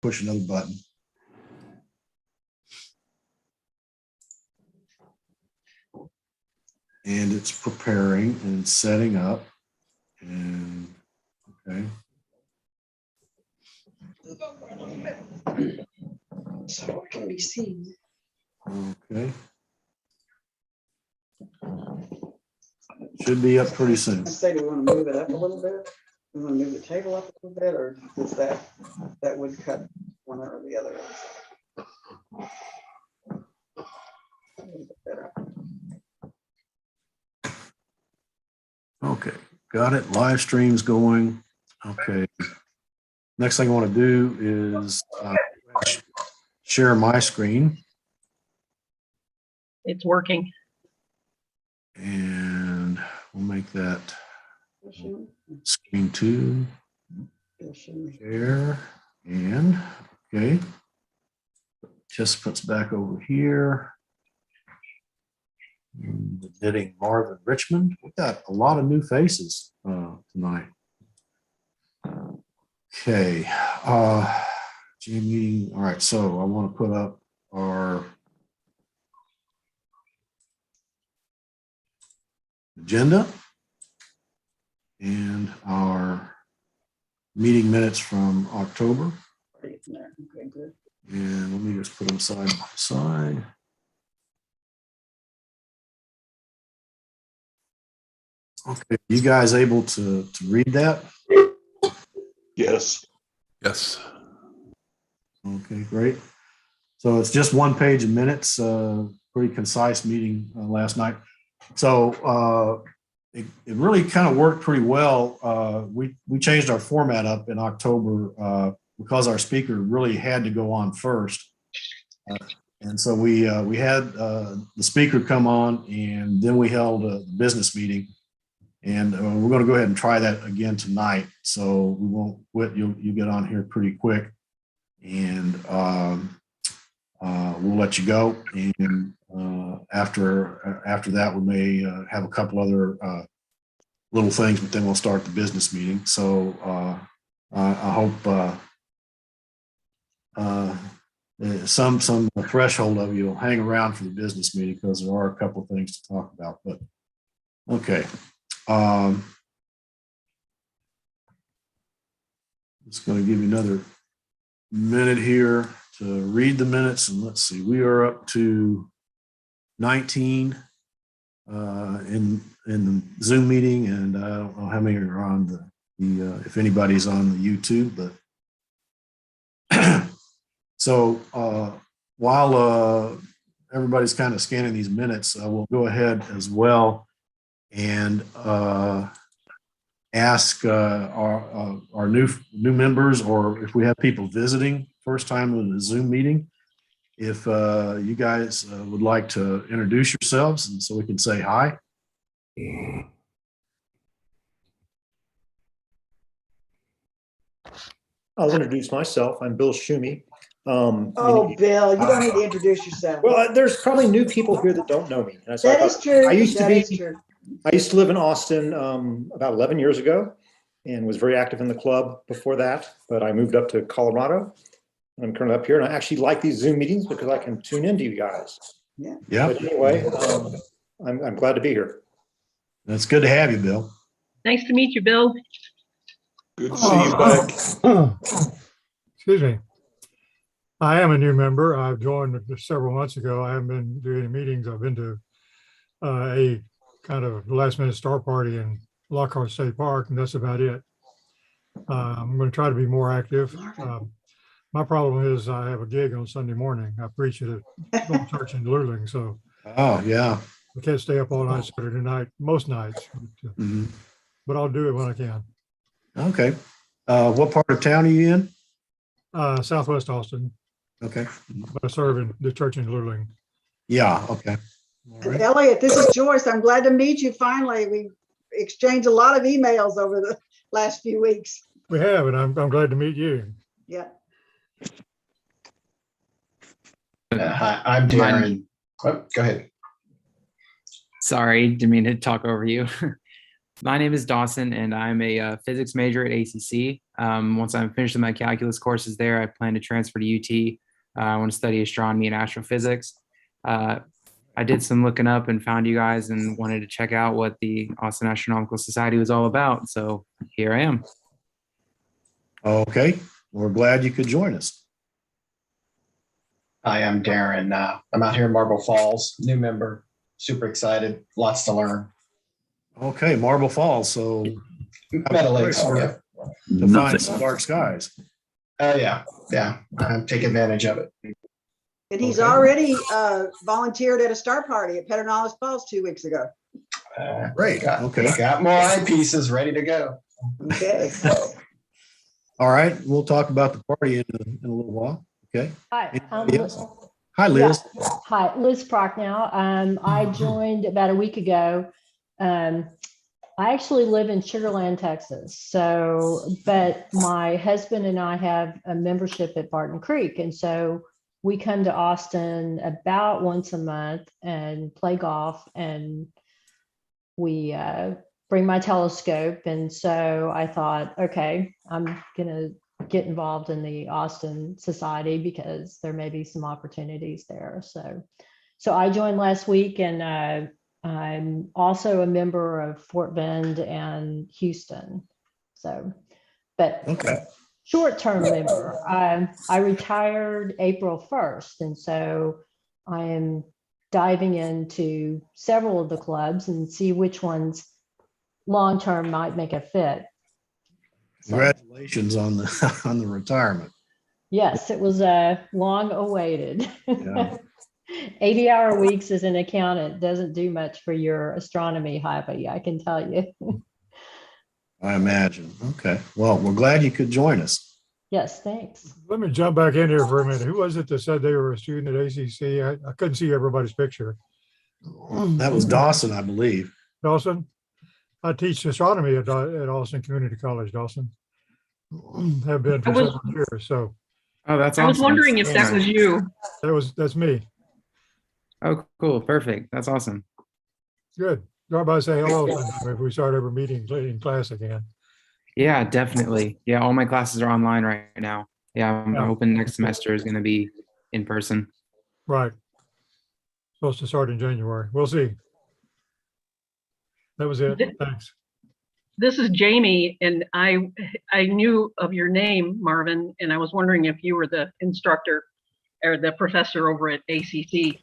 push another button. And it's preparing and setting up. And okay. So it can be seen. Okay. Should be up pretty soon. I say, do we want to move it up a little bit? We want to move the table up a little bit, or does that would cut one or the other? A little bit better. Okay, got it. Live stream's going. Okay. Next thing I want to do is share my screen. It's working. And we'll make that screen 2. Share. And okay. Participants back over here. Knitting Marvin Richmond. We've got a lot of new faces tonight. Okay. G meeting. All right. So I want to put up our agenda and our meeting minutes from October. Okay, good. And let me just put them side by side. Okay, you guys able to read that? Yes. Yes. Okay, great. So it's just one page of minutes, pretty concise meeting last night. So it really kind of worked pretty well. We changed our format up in October because our speaker really had to go on first. And so we had the speaker come on, and then we held a business meeting. And we're going to go ahead and try that again tonight. So we won't quit. You'll get on here pretty quick, and we'll let you go. And after that, we may have a couple other little things, but then we'll start the business meeting. So I hope some threshold of you will hang around for the business meeting, because there are a couple of things to talk about. But okay. Just going to give you another minute here to read the minutes, and let's see, we are up to 19 in the Zoom meeting, and I don't know how many are on the if anybody's on the YouTube, but so while everybody's kind of scanning these minutes, we'll go ahead as well and ask our new members, or if we have people visiting first time in the Zoom meeting, if you guys would like to introduce yourselves, and so we can say hi. I'll introduce myself. I'm Bill Schumi. Oh, Bill, you don't need to introduce yourself. Well, there's probably new people here that don't know me. And so That is true. I used That is true. I used to live in Austin about 11 years ago, and was very active in the club before that. But I moved up to Colorado, and I'm currently up here. And I actually like these Zoom meetings because I can tune into you guys. Yeah. But anyway, I'm glad to be here. That's good to have you, Bill. Nice to meet you, Bill. Good to see you back. Excuse me. I am a new member. I've joined several months ago. I haven't been doing any meetings. I've been to a kind of last minute star party in Lockhart State Park, and that's about it. I'm going to try to be more active. My problem is I have a gig on Sunday morning. I preach at a church in Luling, so Oh, yeah. I can't stay up all night Saturday night, most nights, but I'll do it when I can. Okay. What part of town are you in? Southwest Austin, Okay. but I serve in the church in Luling. Yeah. Okay. All right. Elliott, this is Joyce. I'm glad to meet you finally. We exchanged a lot of emails over the last few weeks. We have, and I'm glad to meet you. Yeah. Hi, I'm Darren. Oh, go ahead. Sorry, didn't mean to talk over you. My name is Dawson, and I'm a physics major at ACC. Once I'm finished with my calculus courses there, I plan to transfer to UT. I want to study astronomy and astrophysics. I did some looking up and found you guys and wanted to check out what the Austin Astronomical Society was all about. So here I am. Okay, we're glad you could join us. Hi, I'm Darren. I'm out here in Marble Falls, new member, super excited, lots to learn. Okay, Marble Falls, so Metal Lakes, yeah. to find some dark skies. Oh, yeah, take advantage of it. And he's Okay. already volunteered at a star party at Pedernales Falls 2 weeks ago. Great, okay. Got more eyepieces ready to go. Okay. All right, we'll talk about the party in a little while. Okay. Hi, Anybody else? Hi, Liz. Hi, Liz Procknow. I joined about a week ago. I actually live in Sugar Land, Texas. So, but my husband and I have a membership at Barton Creek. And so we come to Austin about once a month and play golf, and we bring my telescope. And so I thought, okay, I'm going to get involved in the Austin Society because there may be some opportunities there. So I joined last week, and I'm also a member of Fort Bend and Houston. So, but Okay. short-term member. I retired April 1st, and so I am diving into several of the clubs and see which ones long-term might make a fit. So, Congratulations on the on the retirement. yes, it was long awaited. Yeah. 80-hour weeks as an accountant doesn't do much for your astronomy hobby, I can tell you. I imagine. Okay. Well, we're glad you could join us. Yes, thanks. Let me jump back in here for a minute. Who was it that said they were a student at ACC? I couldn't see everybody's picture. That was Dawson, I believe. Dawson? I teach astronomy at Austin Community College, Dawson. Have been for several years. So Oh, that's I was awesome. wondering if that was you. that's me. Oh, cool. Perfect. That's awesome. Good. Drop by and say hello sometime if we start ever meeting in class again. Yeah, definitely. Yeah, all my classes are online right now. Yeah, I'm Yeah. hoping next semester is going to be in person. Right. Supposed to start in January. We'll see. That was it. Thanks. This is Jamie, and I knew of your name, Marvin, and I was wondering if you were the instructor or the professor over at ACC.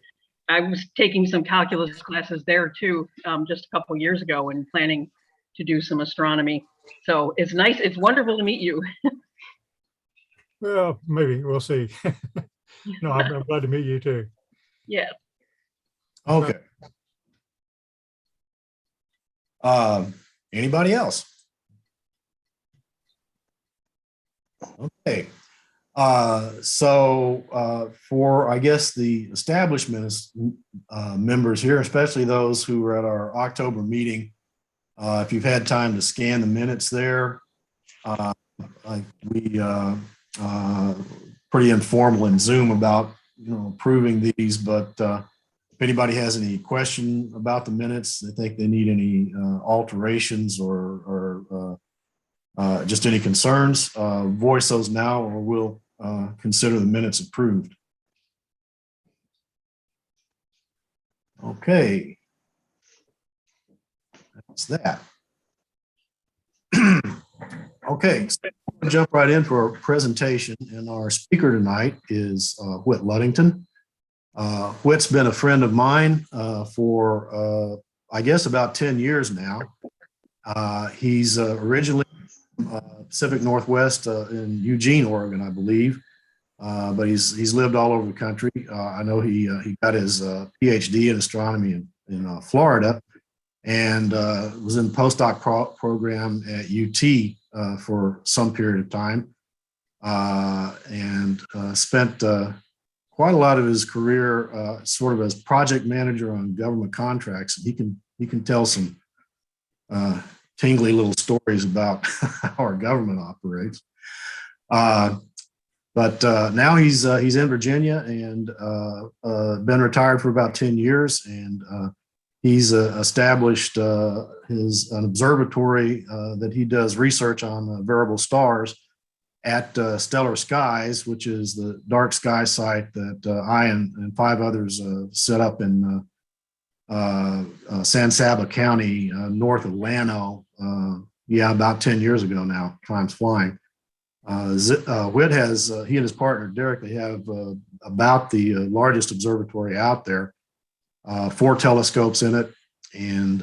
I was taking some calculus classes there too, just a couple years ago, and planning to do some astronomy. So it's nice. It's wonderful to meet you. Well, maybe we'll see. No, I'm glad to meet you too. Yeah. Okay. Anybody else? Okay. So for, I guess, the establishment members here, especially those who were at our October meeting, if you've had time to scan the minutes there, we pretty informal in Zoom about approving these, but if anybody has any question about the minutes, they think they need any alterations or just any concerns, voice those now, or we'll consider the minutes approved. Okay. That's that. Okay, so we'll jump right in for our presentation, and our speaker tonight is Whit Luddington. Whit's been a friend of mine for, I guess, about 10 years now. He's originally from Pacific Northwest in Eugene, Oregon, I believe, but he's lived all over the country. I know he got his PhD in astronomy in Florida, and was in the postdoc program at UT for some period of time, and spent quite a lot of his career sort of as project manager on government contracts. He can tell some tingly little stories about how our government operates. But now he's in Virginia and been retired for about 10 years, and he's established an observatory that he does research on variable stars at Stellar Skies, which is the dark sky site that I and 5 others set up in San Saba County, north of Llano. About 10 years ago now. Time's flying. Whit has, he and his partner Derek, they have about the largest observatory out there. 4 telescopes in it, and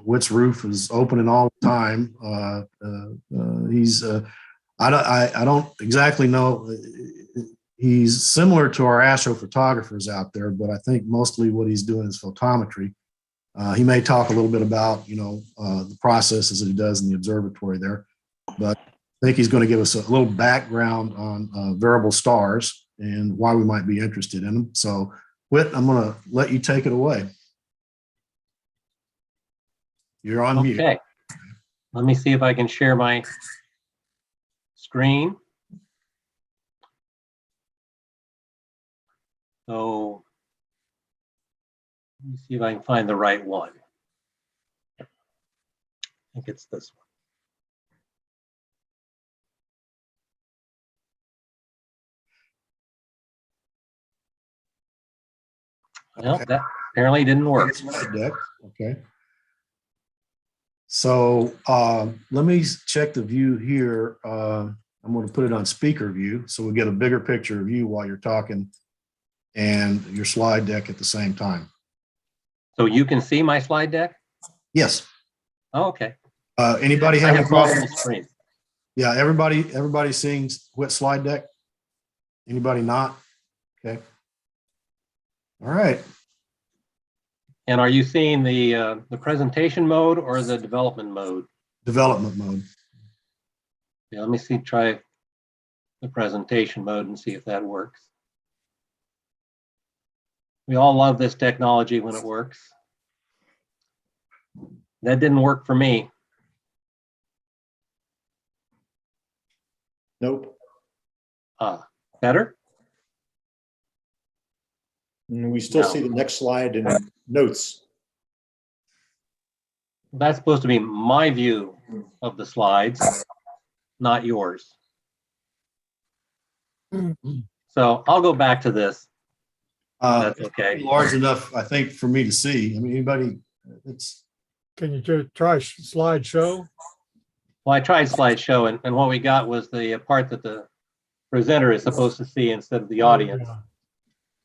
Whit's roof is opening all the time. I don't exactly know. He's similar to our astrophotographers out there, but I think mostly what he's doing is photometry. He may talk a little bit about, the processes that he does in the observatory there, but I think he's going to give us a little background on variable stars and why we might be interested in them. So, Whit, I'm going to let you take it away. You're on mute. Okay. Let me see if I can share my screen. So let me see if I can find the right one. I think it's this one. Well, that apparently didn't work. Okay. So let me check the view here. I'm going to put it on speaker view so we get a bigger picture of you while you're talking and your slide deck at the same time. So you can see my slide deck? Yes. Oh, okay. Anybody I have have any problems? multiple screens. Yeah, everybody seeing Whit's slide deck? Anybody not? Okay. All right. And are you seeing the presentation mode or the development mode? Development mode. Yeah, let me see, try the presentation mode and see if that works. We all love this technology when it works. That didn't work for me. Nope. Better? And we still No. see the next slide in notes. That's supposed to be my view of the slides, not yours. So I'll go back to this. That's okay. Large enough, I think, for me to see. I mean, anybody, it's. Can you try slideshow? Well, I tried slideshow, and what we got was the part that the presenter is supposed to see instead of the audience. Yeah.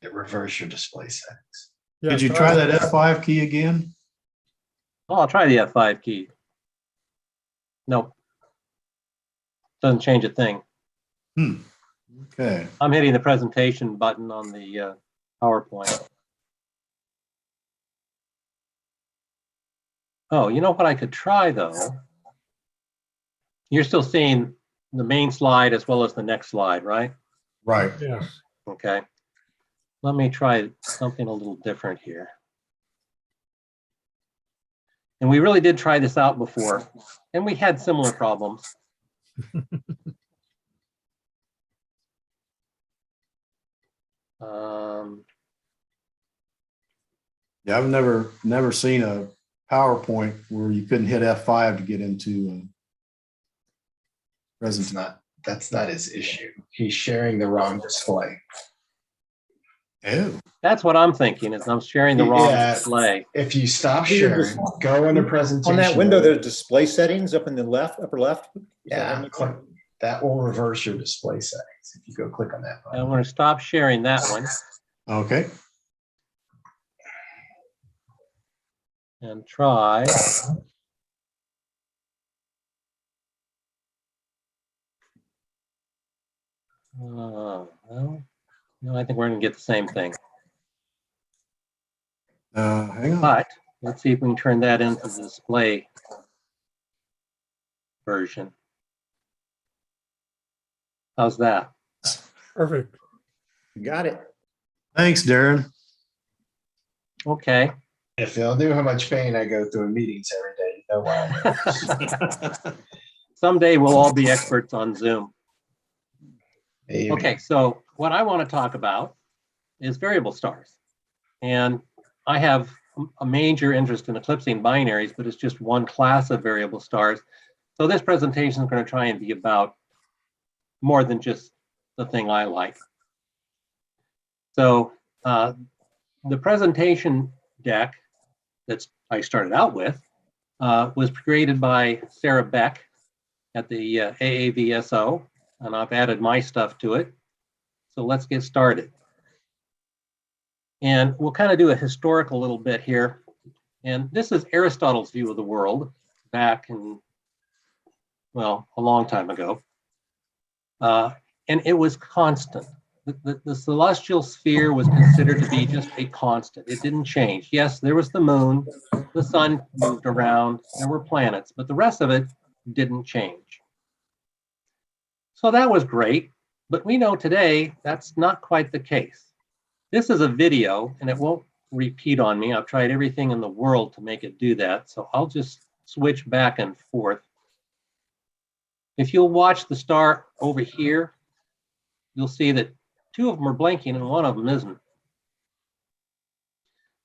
It reverse your display settings. Yeah, Did you try that F5 key again? Well, I'll try the F5 key. Nope. Doesn't change a thing. Okay. I'm hitting the presentation button on the PowerPoint. Oh, you know what I could try though? You're still seeing the main slide as well as the next slide, right? Right. Yes. Okay. Let me try something a little different here. And we really did try this out before, and we had similar problems. Yeah, I've never seen a PowerPoint where you couldn't hit F5 to get into presentation. That's not his issue. He's sharing the wrong display. Oh. That's what I'm thinking, is I'm sharing the wrong Yeah. display. If you stop sharing, go into presentation. On that window, mode. there's display settings up in the upper left. Yeah, click. That will reverse your display settings if you go click on that button. I'm going to stop sharing that one Okay. and try. Well, no, I think we're going to get the same thing. Hang on. But let's see if we can turn that into the display version. How's that? Perfect. You got it. Thanks, Darren. Okay. If y'all knew how much pain I go through in meetings every day, you know why. Someday we'll all be experts on Zoom. Maybe. Okay, so what I want to talk about is variable stars. And I have a major interest in eclipsing binaries, but it's just one class of variable stars. So this presentation is going to try and be about more than just the thing I like. So the presentation deck that I started out with was created by Sarah Beck at the AAVSO, and I've added my stuff to it. So let's get started. And we'll kind of do a historical little bit here. And this is Aristotle's view of the world back in, well, a long time ago. And it was constant. The celestial sphere was considered to be just a constant. It didn't change. Yes, there was the moon, the sun moved around, there were planets, but the rest of it didn't change. So that was great, but we know today that's not quite the case. This is a video, and it won't repeat on me. I've tried everything in the world to make it do that, so I'll just switch back and forth. If you'll watch the star over here, you'll see that two of them are blinking and one of them isn't.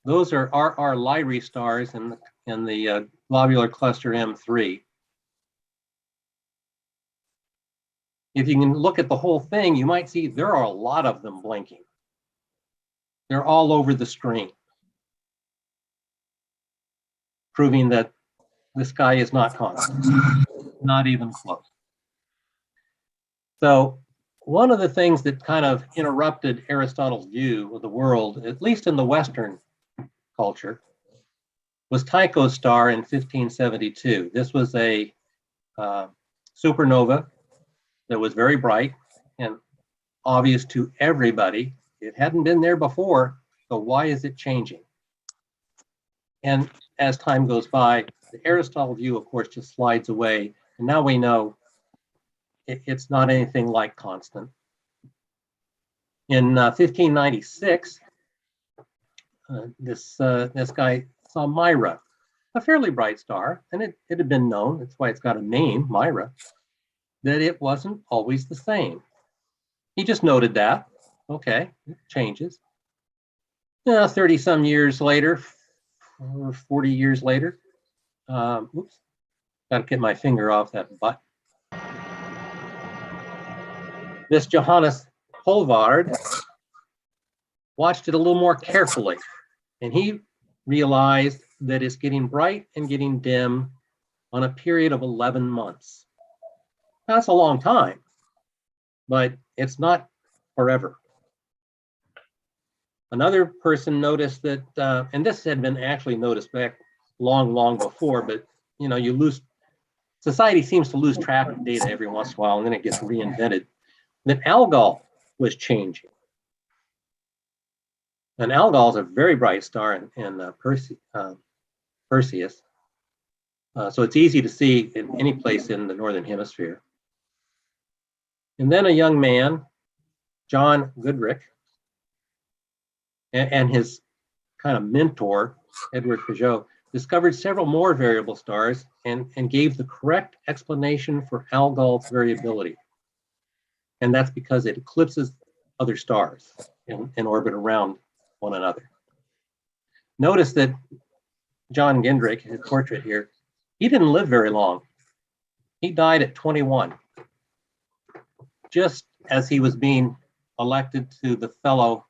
Those are RR Lyrae stars in the globular cluster M3. If you can look at the whole thing, you might see there are a lot of them blinking. They're all over the screen, proving that the sky is not constant, not even close. So one of the things that kind of interrupted Aristotle's view of the world, at least in the Western culture, was Tycho Star in 1572. This was a supernova that was very bright and obvious to everybody. It hadn't been there before, so why is it changing? And as time goes by, the Aristotle view, of course, just slides away. And now we know it's not anything like constant. In 1596, this guy saw Myra, a fairly bright star, and it had been known, that's why it's got a name, Myra, that it wasn't always the same. He just noted that. Okay, it changes. 30 some years later, or 40 years later, oops, gotta get my finger off that button. This Johannes Polvard watched it a little more carefully, and he realized that it's getting bright and getting dim on a period of 11 months. That's a long time, but it's not forever. Another person noticed that, and this had been actually noticed back long before, but you lose, society seems to lose track of data every once in a while, and then it gets reinvented, that Algol was changing. And Algol is a very bright star in Perseus. So it's easy to see in any place in the Northern Hemisphere. And then a young man, John Goodricke, and his kind of mentor, Edward Peugeot, discovered several more variable stars and gave the correct explanation for Algol's variability. And that's because it eclipses other stars in orbit around one another. Notice that John Goodricke, his portrait here, he didn't live very long. He died at 21, just as he was being elected to the fellow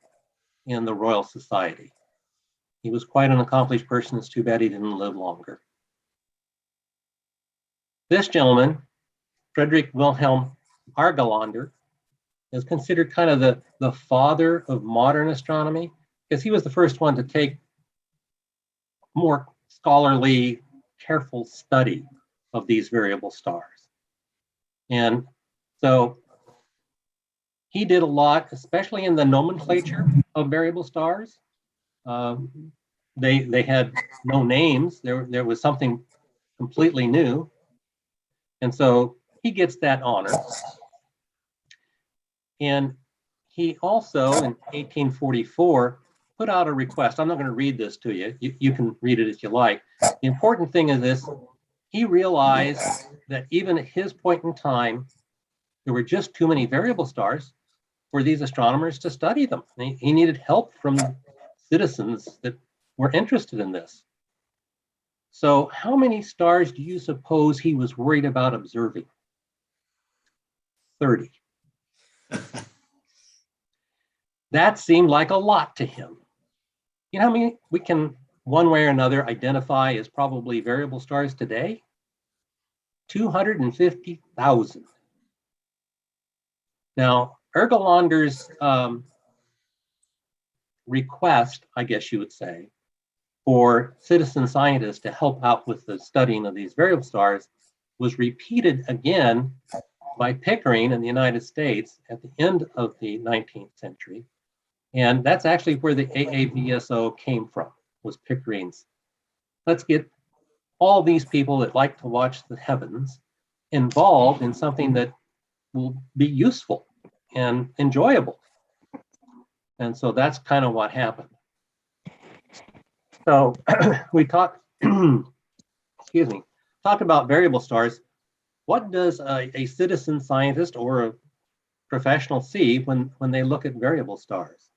in the Royal Society. He was quite an accomplished person. It's too bad he didn't live longer. This gentleman, Frederick Wilhelm Argelander, is considered kind of the father of modern astronomy, because he was the first one to take more scholarly, careful study of these variable stars. And so he did a lot, especially in the nomenclature of variable stars. They had no names. There was something completely new. And so he gets that honor. And he also, in 1844, put out a request. I'm not going to read this to you. You can read it if you like. The important thing is this. He realized that even at his point in time, there were just too many variable stars for these astronomers to study them. He needed help from citizens that were interested in this. So how many stars do you suppose he was worried about observing? 30. That seemed like a lot to him. You know how many we can, one way or another, identify as probably variable stars today? 250,000. Now, Ergolander's request, I guess you would say, for citizen scientists to help out with the studying of these variable stars was repeated again by Pickering in the United States at the end of the 19th century. And that's actually where the AAVSO came from, was Pickering's. Let's get all these people that like to watch the heavens involved in something that will be useful and enjoyable. And so that's kind of what happened. So we talked, excuse me, talk about variable stars. What does a citizen scientist or a professional see when they look at variable stars?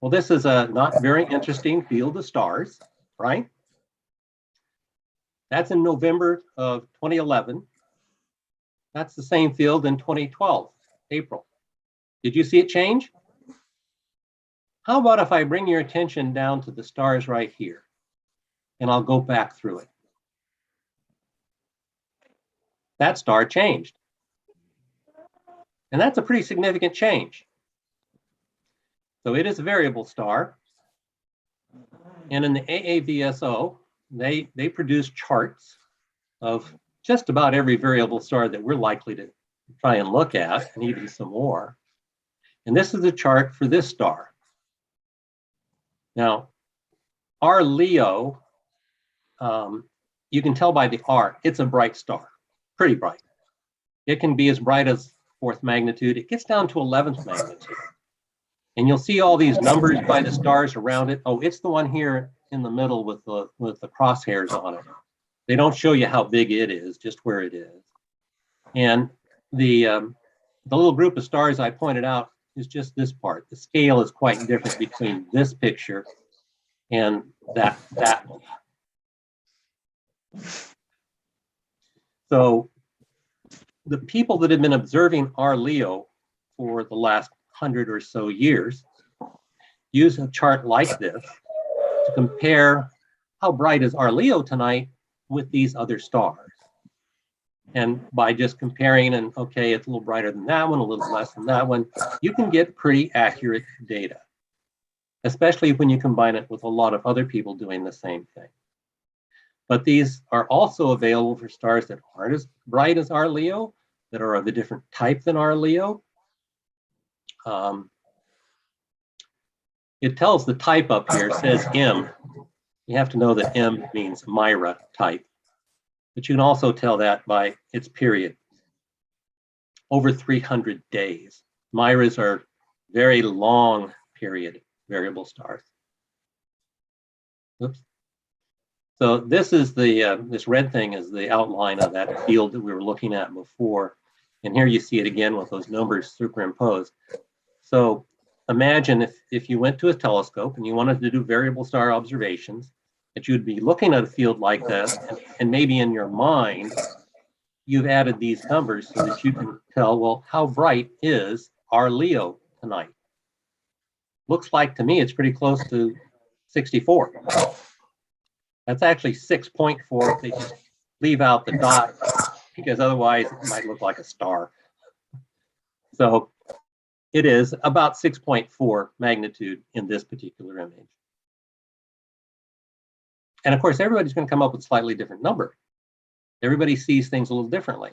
Well, this is a not very interesting field of stars, right? That's in November of 2011. That's the same field in 2012, April. Did you see it change? How about if I bring your attention down to the stars right here, and I'll go back through it. That star changed. And that's a pretty significant change. So it is a variable star. And in the AAVSO, they produce charts of just about every variable star that we're likely to try and look at, and even some more. And this is a chart for this star. Now, our Leo, you can tell by the R, it's a bright star, pretty bright. It can be as bright as 4th magnitude. It gets down to 11th magnitude. And you'll see all these numbers by the stars around it. Oh, it's the one here in the middle with the crosshairs on it. They don't show you how big it is, just where it is. And the little group of stars I pointed out is just this part. The scale is quite different between this picture and that one. So the people that have been observing our Leo for the last 100 or so years use a chart like this to compare how bright is our Leo tonight with these other stars. And by just comparing, and okay, it's a little brighter than that one, a little less than that one, you can get pretty accurate data, especially when you combine it with a lot of other people doing the same thing. But these are also available for stars that aren't as bright as our Leo, that are of a different type than our Leo. It tells the type up here, it says M. You have to know that M means Myra type. But you can also tell that by its period. Over 300 days. Myras are very long period variable stars. Oops. So this is the, this red thing is the outline of that field that we were looking at before. And here you see it again with those numbers superimposed. So imagine if you went to a telescope and you wanted to do variable star observations, that you'd be looking at a field like this, and maybe in your mind, you've added these numbers so that you can tell, well, how bright is our Leo tonight? Looks like to me it's pretty close to 64. That's actually 6.4 if they just leave out the dot, because otherwise it might look like a star. So it is about 6.4 magnitude in this particular image. And of course, everybody's going to come up with a slightly different number. Everybody sees things a little differently.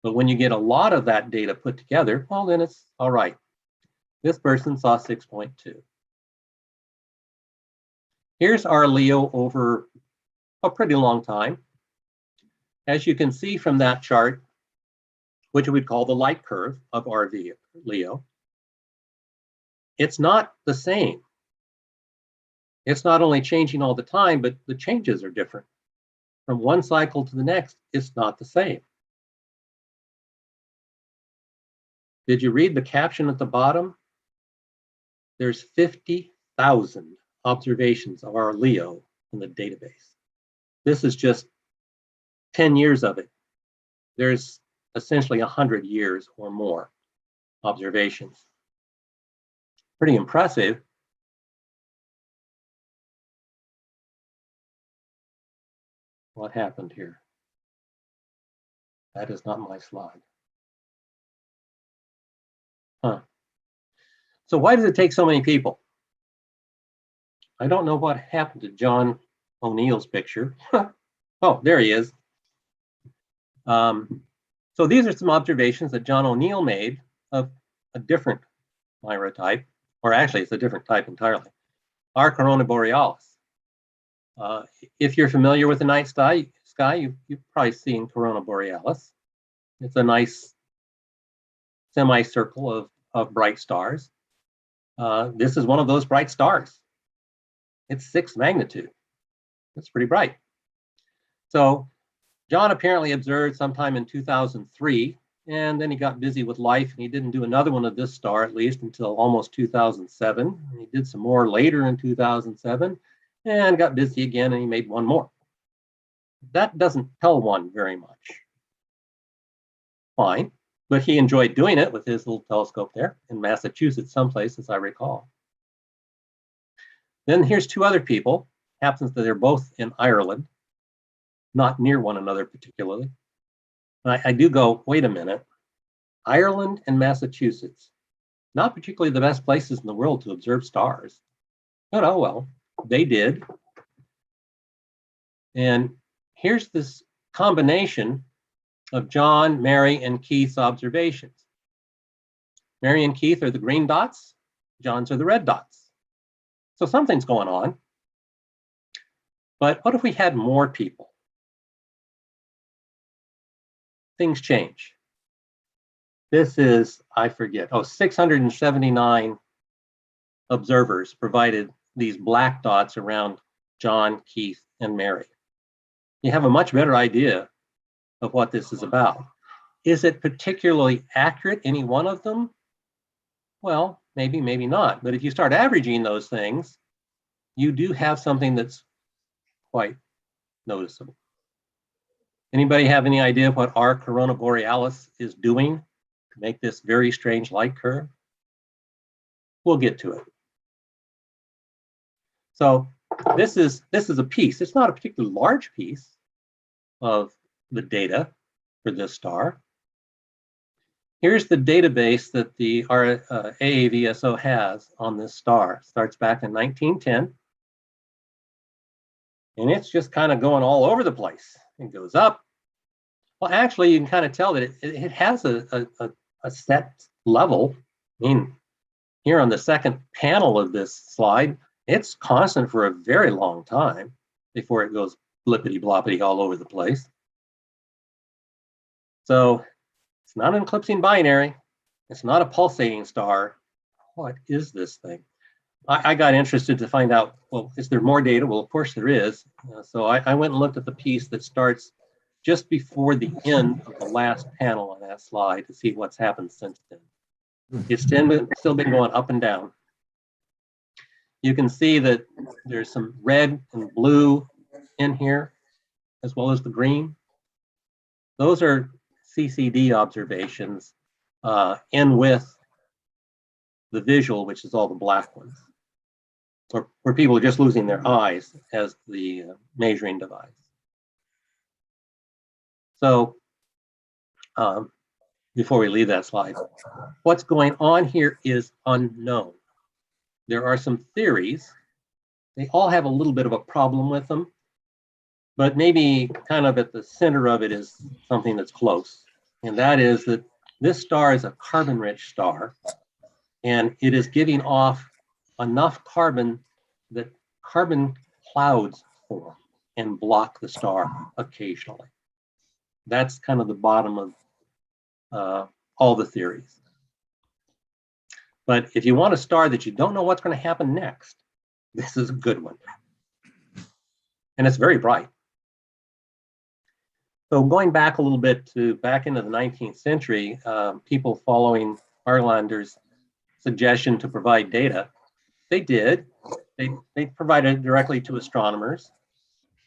But when you get a lot of that data put together, well, then it's all right. This person saw 6.2. Here's our Leo over a pretty long time. As you can see from that chart, which we'd call the light curve of our Leo, it's not the same. It's not only changing all the time, but the changes are different. From one cycle to the next, it's not the same. Did you read the caption at the bottom? There's 50,000 observations of our Leo in the database. This is just 10 years of it. There's essentially 100 years or more. observations. Pretty impressive. What happened here? That is not my slide. Huh. So why does it take so many people? I don't know what happened to John ONeill's picture. Oh, there he is. So these are some observations that John ONeill made of a different Myra type, or actually it's a different type entirely, our Corona Borealis. If you're familiar with the night sky, you've probably seen Corona Borealis. It's a nice semicircle of bright stars. This is one of those bright stars. It's 6 magnitude. It's pretty bright. So John apparently observed sometime in 2003, and then he got busy with life, and he didn't do another one of this star at least until almost 2007. And he did some more later in 2007, and got busy again, and he made one more. That doesn't tell one very much. Fine, but he enjoyed doing it with his little telescope there in Massachusetts, someplace, as I recall. Then here's 2 other people. Happens that they're both in Ireland, not near one another particularly. And I do go, wait a minute, Ireland and Massachusetts, not particularly the best places in the world to observe stars. But oh well, they did. And here's this combination of John, Mary, and Keith's observations. Mary and Keith are the green dots, John's are the red dots. So something's going on. But what if we had more people? Things change. This is, I forget, 679 observers provided these black dots around John, Keith, and Mary. You have a much better idea of what this is about. Is it particularly accurate, any one of them? Well, maybe, maybe not. But if you start averaging those things, you do have something that's quite noticeable. Anybody have any idea what our Corona Borealis is doing to make this very strange light curve? We'll get to it. So this is a piece. It's not a particularly large piece of the for this star. Here's the database that the AAVSO has on this star. It starts back in 1910. And it's just kind of going all over the place. It goes up. Well, actually, you can kind of tell that it has a set level. I mean, here on the second panel of this slide, it's constant for a very long time before it goes blippity bloppity all over the place. So it's not an eclipsing binary. It's not a pulsating star. What is this thing? I got interested to find out, well, is there more data? Well, of course there is. So I went and looked at the piece that starts just before the end of the last panel on that slide to see what's happened since then. It's still been going up and down. You can see that there's some red and blue in here, as well as the green. Those are CCD observations in with the visual, which is all the black ones, where people are just losing their eyes as the measuring device. So before we leave that slide, what's going on here is unknown. There are some theories. They all have a little bit of a problem with them, but maybe kind of at the center of it is something that's close. And that is that this star is a carbon-rich star, and it is giving off enough carbon that carbon clouds form and block the star occasionally. That's kind of the bottom of all the theories. But if you want a star that you don't know what's going to happen next, this is a good one. And it's very bright. So going back a little bit to back into the 19th century, people following Arlander's suggestion to provide data, they did. They provided it directly to astronomers.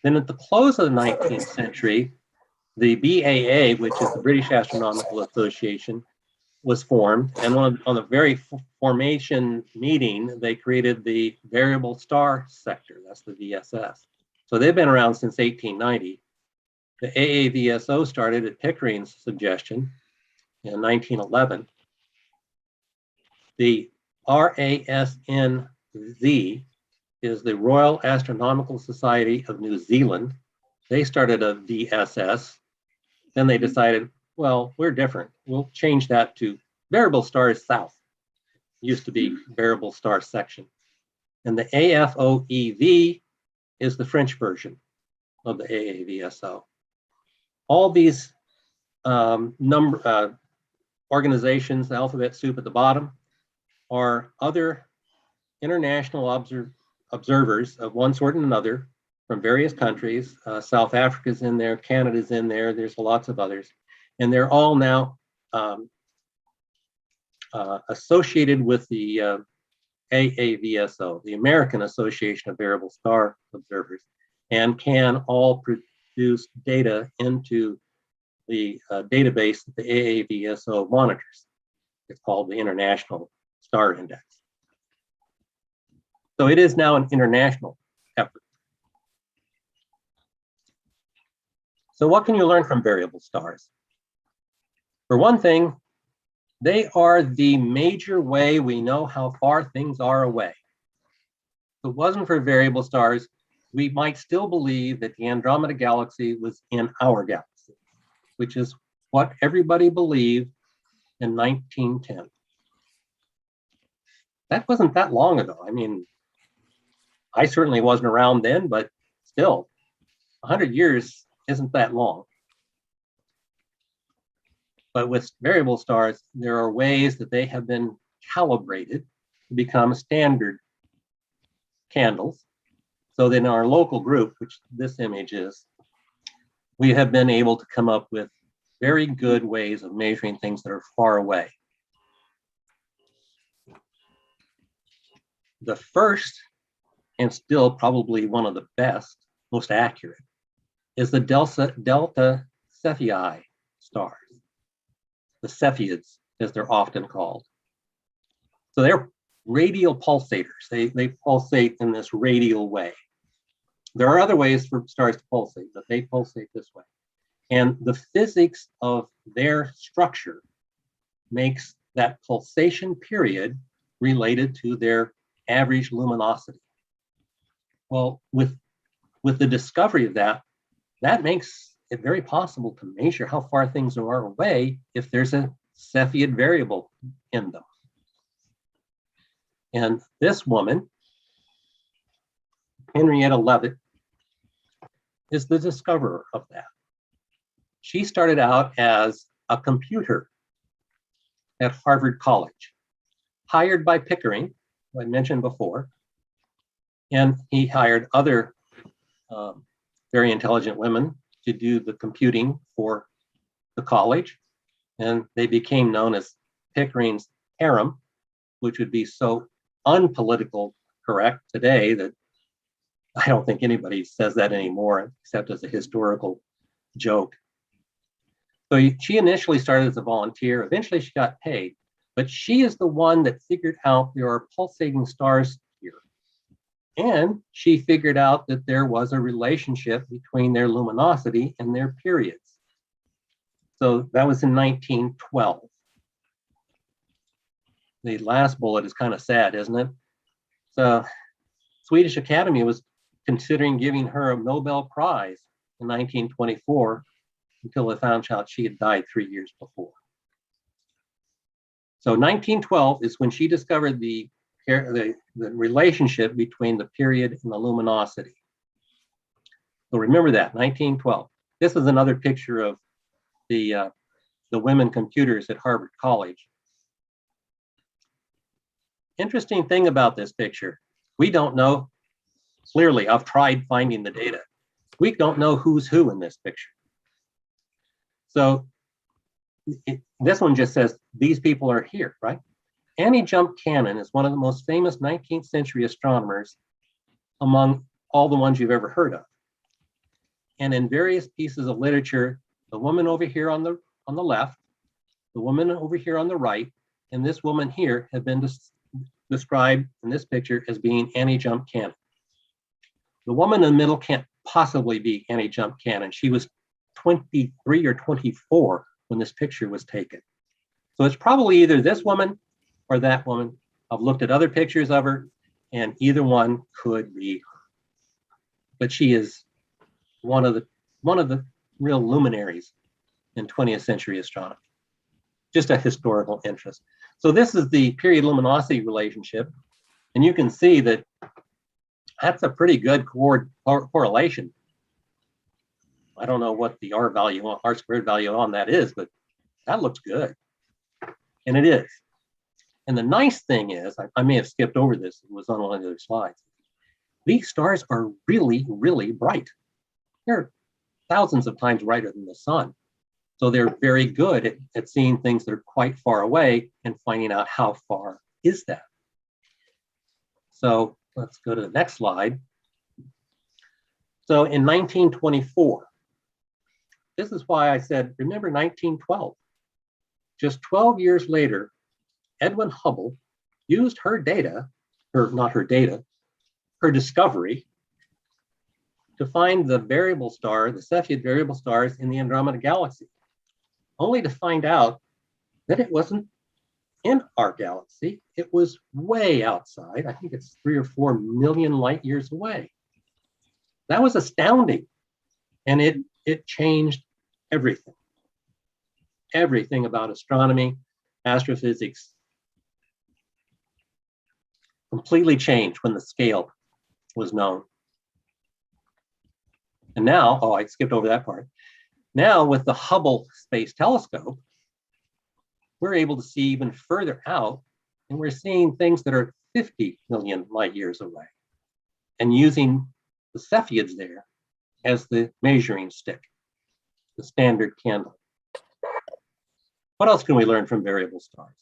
Then at the close of the 19th century, the BAA, which is the British Astronomical Association, was formed, and on the very formation meeting, they created the variable star sector. That's the VSS. So they've been around since 1890. The AAVSO started at Pickering's suggestion in 1911. The RASNZ is the Royal Astronomical Society of New Zealand. They started a VSS. Then they decided, well, we're different. We'll change that to variable stars south. Used to be variable star section. And the AFOEV is the French version of the AAVSO. All these organizations, the alphabet soup at the bottom, are other international observers of one sort and another from various countries. South Africa's in there, Canada's in there, there's lots of others. And they're all now associated with the AAVSO, the American Association of Variable Star Observers, and can all produce data into the database that the AAVSO monitors. It's called the International Star Index. So it is now an international effort. So what can you learn from variable stars? For one thing, they are the major way we know how far things are away. If it wasn't for variable stars, we might still believe that the Andromeda Galaxy was in our galaxy, which is what everybody believed in 1910. That wasn't that long ago. I mean, I certainly wasn't around then, but still, 100 years isn't that long. But with variable stars, there are ways that they have been calibrated to become standard candles. So that in our local group, which this image is, we have been able to come up with very good ways of measuring things that are far away. The first, and still probably one of the best, most accurate, is the Delta Cephei stars, the cepheids, as they're often called. So they're radial pulsators. They pulsate in this radial way. There are other ways for stars to pulsate, but they pulsate this way. And the physics of their structure makes that pulsation period related to their average luminosity. Well, with the discovery of that, that makes it very possible to measure how far things are away if there's a cepheid variable in them. And this woman, Henrietta Leavitt, is the discoverer of that. She started out as a computer at Harvard College, hired by Pickering, who I mentioned before, and he hired other very intelligent women to do the computing for the college, and they became known as Pickering's harem, which would be so unpolitical correct today that I don't think anybody says that anymore, except as a historical joke. So she initially started as a volunteer. Eventually she got paid, but she is the one that figured out there are pulsating stars here. And she figured out that there was a relationship between their luminosity and their periods. So that was in 1912. The last bullet is kind of sad, isn't it? So Swedish Academy was considering giving her a Nobel Prize in 1924 until they found out she had died 3 years before. So 1912 is when she discovered the relationship between the period and the luminosity. So remember that, 1912. This is another picture of the women computers at Harvard College. Interesting thing about this picture, we don't know, clearly I've tried finding the data. We don't know who's who in this picture. So this one just says, these people are here, right? Annie Jump Cannon is one of the most famous 19th century astronomers among all the ones you've ever heard of. And in various pieces of literature, the woman over here on the left the woman over here on the right, and this woman here have been described in this picture as being anti-jump cannon. The woman in the middle can't possibly be anti-jump cannon. She was 23 or 24 when this picture was taken. So it's probably either this woman or that woman. I've looked at other pictures of her, and either one could be her. But she is one of the real luminaries in 20th century astronomy. Just a historical interest. So this is the period luminosity relationship, and you can see that that's a pretty good correlation. I don't know what the R squared value on that is, but that looks good. And it is. And the nice thing is, I may have skipped over this, it was on one of the other slides. These stars are really, really bright. They're thousands of times brighter than the sun. So they're very good at seeing things that are quite far away and finding out how far is that. So let's go to the next slide. So in 1924, this is why I said, remember 1912. Just 12 years later, Edwin Hubble used her data, her discovery, to find the variable star, the Cepheid variable stars in the Andromeda galaxy, only to find out that it wasn't in our galaxy. It was way outside. I think it's 3 or 4 million light years away. That was astounding. And it changed everything. Everything about astronomy, astrophysics, completely changed when the scale was known. And now, oh, I skipped over that part. Now with the Hubble Space Telescope, we're able to see even further out, and we're seeing things that are 50 million light years away, and using the cepheids there as the measuring stick, the standard candle. What else can we learn from variable stars?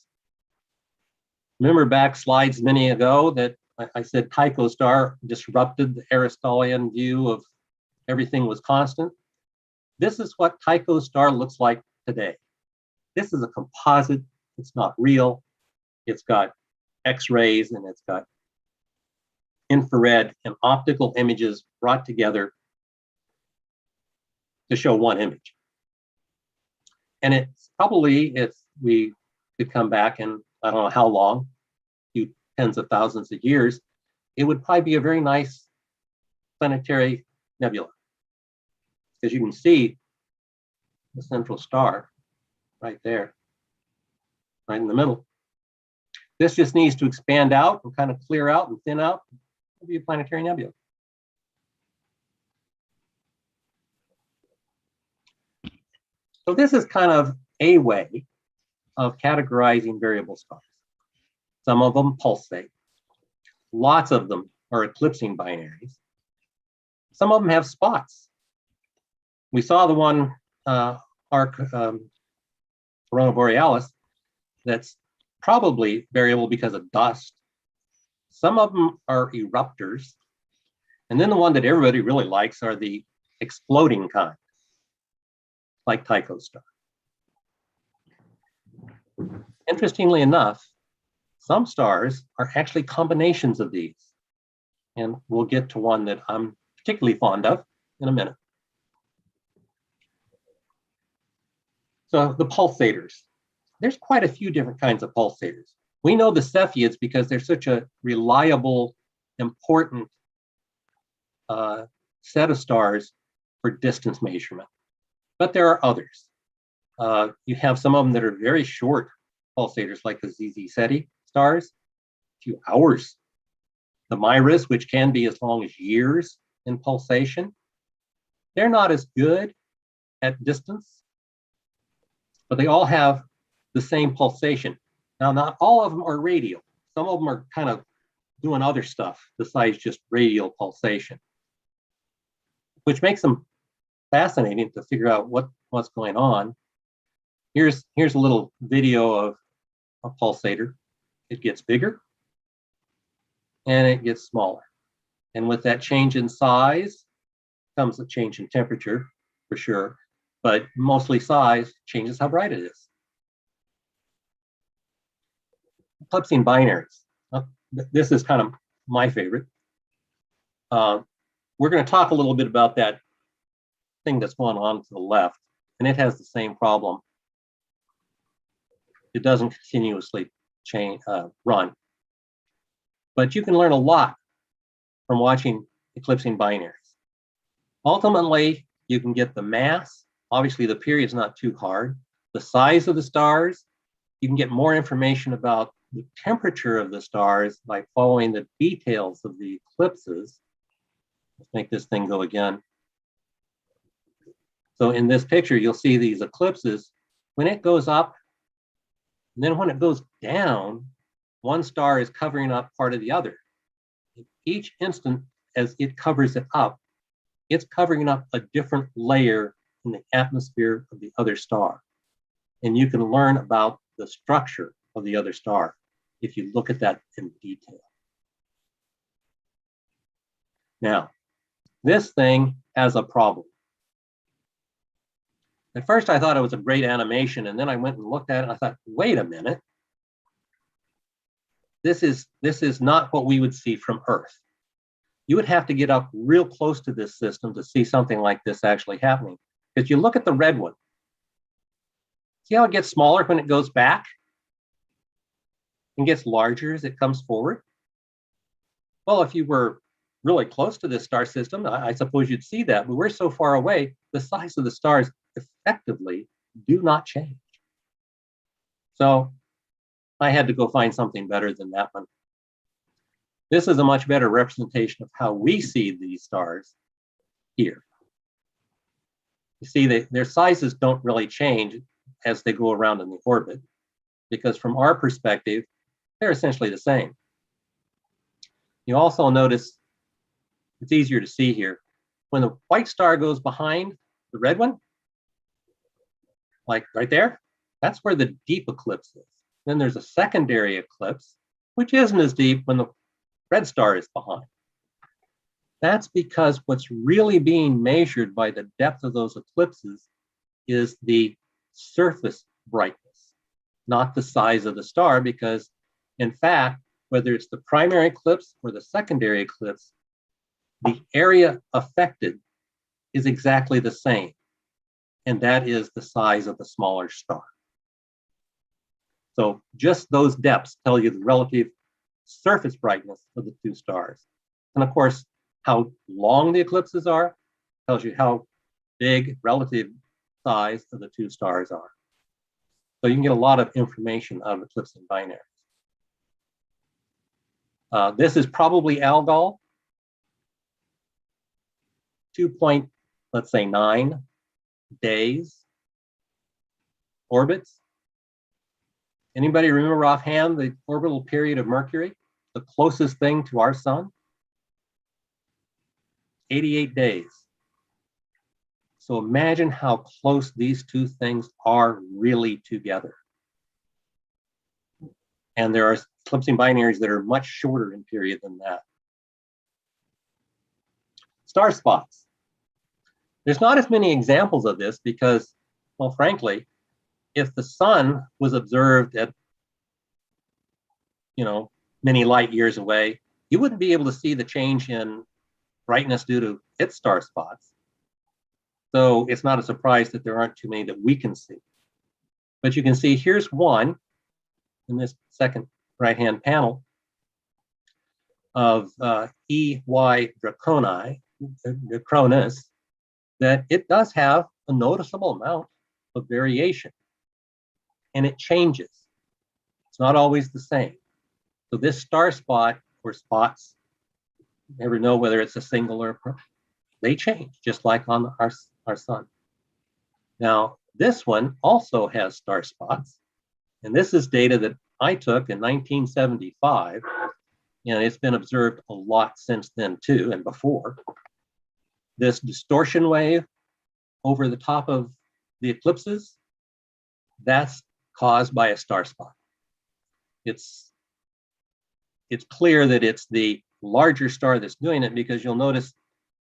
Remember back slides many ago that I said Taiko Star disrupted the Aristotelian view of everything was constant. This is what Taiko Star looks like today. This is a composite. It's not real. It's got X-rays and it's got infrared and optical images brought together to show one image. And it's probably, if we could come back in, I don't know how long, few tens of thousands of years, it would probably be a very nice planetary nebula. Because you can see the central star right there, right in the middle. This just needs to expand out and kind of clear out and thin out. It'll be a planetary nebula. So this is kind of a way of categorizing variable stars. Some of them pulsate. Lots of them are eclipsing binaries. Some of them have spots. We saw the one, Corona Borealis, that's probably variable because of dust. Some of them are erupters. And then the one that everybody really likes are the exploding kind, like Tycho Star. Interestingly enough, some stars are actually combinations of these. And we'll get to one that I'm particularly fond of in a minute. So the pulsators. There's quite a few different kinds of pulsators. We know the cepheids because they're such a reliable, important set of stars for distance measurement. But there are others. You have some of them that are very short pulsators, like the ZZ Ceti stars, a few hours. The Myras, which can be as long as years in pulsation. They're not as good at distance, but they all have the same pulsation. Now, not all of them are radial. Some of them are kind of doing other stuff besides just radial pulsation, which makes them fascinating to figure out what's going on. Here's a little video of a pulsator. It gets bigger and it gets smaller. And with that change in size comes a change in temperature for sure, but mostly size changes how bright it is. eclipsing binaries. This is kind of my favorite. We're going to talk a little bit about that thing that's going on to the left, and it has the same problem. It doesn't continuously run. But you can learn a lot from watching eclipsing binaries. Ultimately, you can get the mass. Obviously, the period's not too hard. The size of the stars. You can get more information about the temperature of the stars by following the details of the eclipses. Let's make this thing go again. So in this picture, you'll see these eclipses. When it goes up, and then when it goes down, one star is covering up part of the other. Each instant as it covers it up, it's covering up a different layer in the atmosphere of the other star. And you can learn about the structure of the other star if you look at that in detail. Now, this thing has a problem. At first, I thought it was a great animation, and then I went and looked at it, and I thought, wait a minute. This is not what we would see from Earth. You would have to get up real close to this system to see something like this actually happening. Because you look at the red one. See how it gets smaller when it goes back? And gets larger as it comes forward? Well, if you were really close to this star system, I suppose you'd see that, but we're so far away, the size of the stars effectively do not change. So I had to go find something better than that one. This is a much better representation of how we see these stars here. You see, their sizes don't really change as they go around in the orbit, because from our perspective, they're essentially the same. You also notice, it's easier to see here, when the white star goes behind the red one, like right there, that's where the deep eclipse is. Then there's a secondary eclipse, which isn't as deep when the red star is behind. That's because what's really being measured by the depth of those eclipses is the surface brightness, not the size of the star, because in fact, whether it's the primary eclipse or the secondary eclipse, the area affected is exactly the same, and that is the size of the smaller star. So just those depths tell you the relative surface brightness of the two stars. And of course, how long the eclipses are tells you how big relative size of the two stars are. So you can get a lot of information out of eclipsing binaries. This is probably Algol, 2.9 days orbits. Anybody remember offhand the orbital period of Mercury, the closest thing to our sun? 88 days. So imagine how close these two things are really together. And there are eclipsing binaries that are much shorter in period than that. Star spots. There's not as many examples of this because, well, frankly, if the sun was observed at, many light years away, you wouldn't be able to see the change in brightness due to its star spots. So it's not a surprise that there aren't too many that we can see. But you can see here's one in this second right-hand panel of EY Draconis, that it does have a noticeable amount of variation. And it changes. It's not always the same. So this star spot or spots, you never know whether it's a single or they change, just like on our sun. Now, this one also has star spots. And this is data that I took in 1975. And it's been observed a lot since then too, and before. This distortion wave over the top of the eclipses, that's caused by a star spot. It's clear that it's the larger star that's doing it, because you'll notice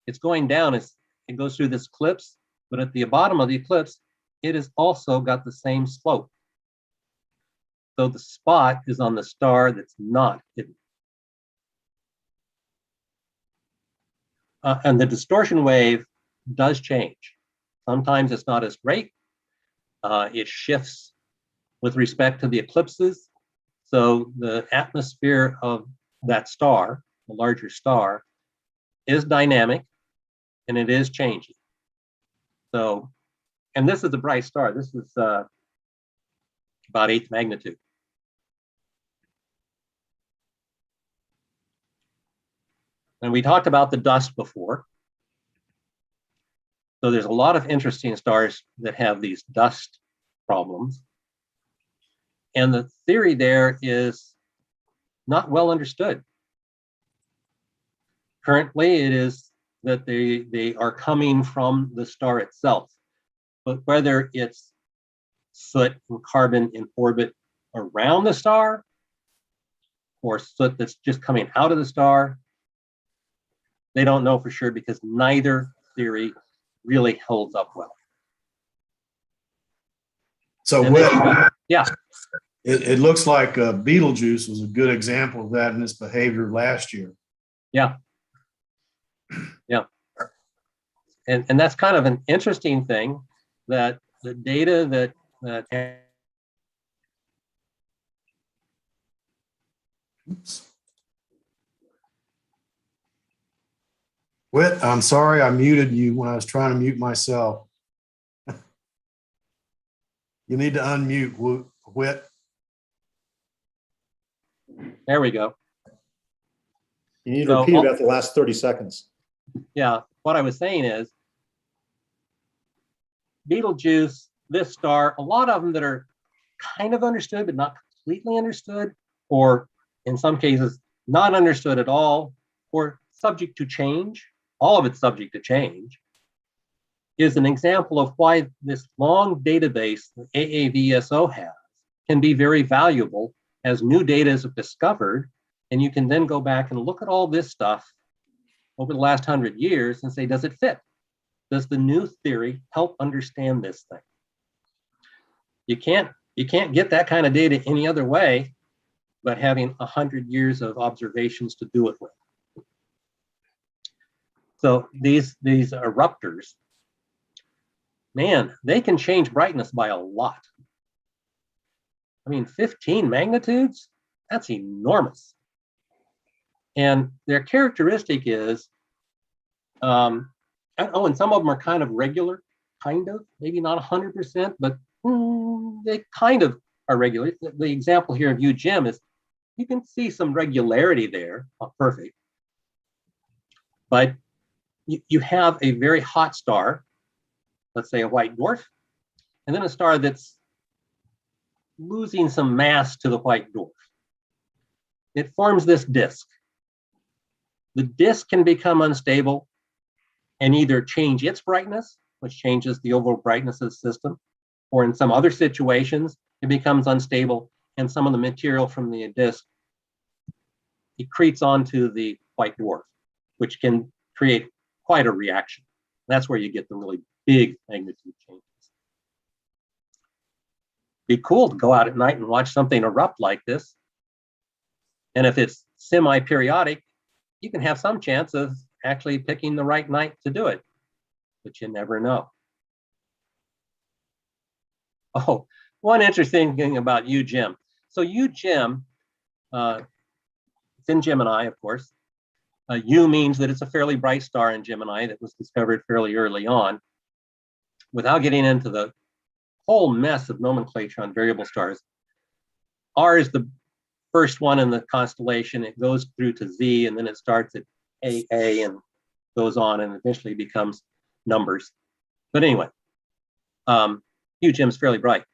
it's going down as it goes through this eclipse, but at the bottom of the eclipse, it has also got the same slope. So the spot is on the star that's not hidden. And the distortion wave does change. Sometimes it's not as great. It shifts with respect to the eclipses. So the atmosphere of that star, the larger star, is dynamic and it is changing. So, and this is a bright star. This is about 8th magnitude. And we talked about the dust before. So there's a lot of interesting stars that have these dust problems. And the theory there is not well understood. Currently, it is that they are coming from the star itself. But whether it's soot and carbon in orbit around the star or soot that's just coming out of the star, they don't know for sure because neither theory really holds up well. So And yeah, it looks like Beetle Juice was a good example of that in its behavior last year. yeah, yeah. And that's kind of an interesting thing, that the data that Oops. Whit, I'm sorry I muted you when I was trying to mute myself. You need to unmute, Whit. there we go. You need to repeat about the last 30 seconds. Yeah, what I was saying is Beetle Juice, this star, a lot of them that are kind of understood but not completely understood, or in some cases not understood at all, or subject to change, all of it's subject to change, is an example of why this long database that AAVSO has can be very valuable as new data is discovered. And you can then go back and look at all this stuff over the last 100 years and say, does it fit? Does the new theory help understand this thing? You can't get that kind of data any other way but having 100 years of observations to do it with. So these erupters, man, they can change brightness by a lot. I mean, 15 magnitudes, that's enormous. And their characteristic is, and some of them are kind of regular, maybe not 100%, but they kind of are regular. The example here of UGEM is, you can see some regularity there, not perfect, but you have a very hot star, let's say a white dwarf, and then a star that's losing some mass to the white dwarf. It forms this disk. The disk can become unstable and either change its brightness, which changes the overall brightness of the system, or in some other situations, it becomes unstable and some of the material from the disk accretes onto the white dwarf, which can create quite a reaction. That's where you get the really big magnitude changes. Be cool to go out at night and watch something erupt like this. And if it's semi-periodic, you can have some chance of actually picking the right night to do it, but you never know. Oh, one interesting thing about UGEM. So UGEM, it's in Gemini, of course. U means that it's a fairly bright star in Gemini that was discovered fairly early on. Without getting into the whole mess of nomenclature on variable stars, R is the first one in the constellation. It goes through to Z, and then it starts at AA and goes on and eventually becomes numbers. But anyway, UGEM is fairly bright.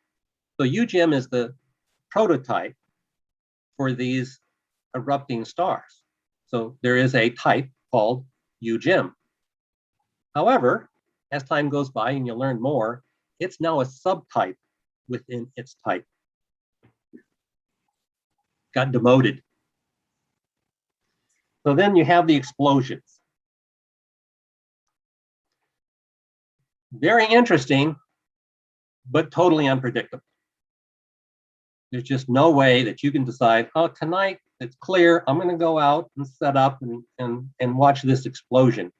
So UGEM is the prototype for these erupting stars. So there is a type called UGEM. However, as time goes by and you learn more, it's now a subtype within its type. Got demoted. So then you have the explosions. Very interesting, but totally unpredictable. There's just no way that you can decide, oh, tonight it's clear, I'm going to go out and set up and watch this explosion.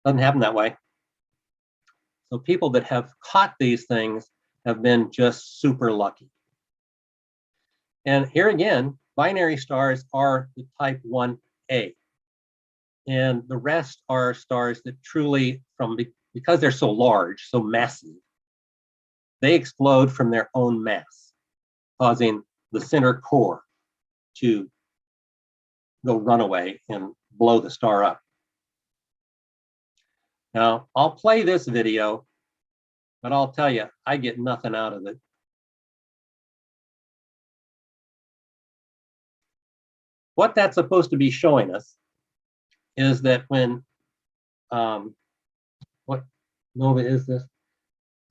Doesn't happen that way. So people that have caught these things have been just super lucky. And here again, binary stars are the type 1A. And the rest are stars that truly, because they're so large, so massive, they explode from their own mass, causing the center core to go run away and blow the star up. Now, I'll play this video, but I'll tell you, I get nothing out of it. What that's supposed to be showing us is that when, what nova is this?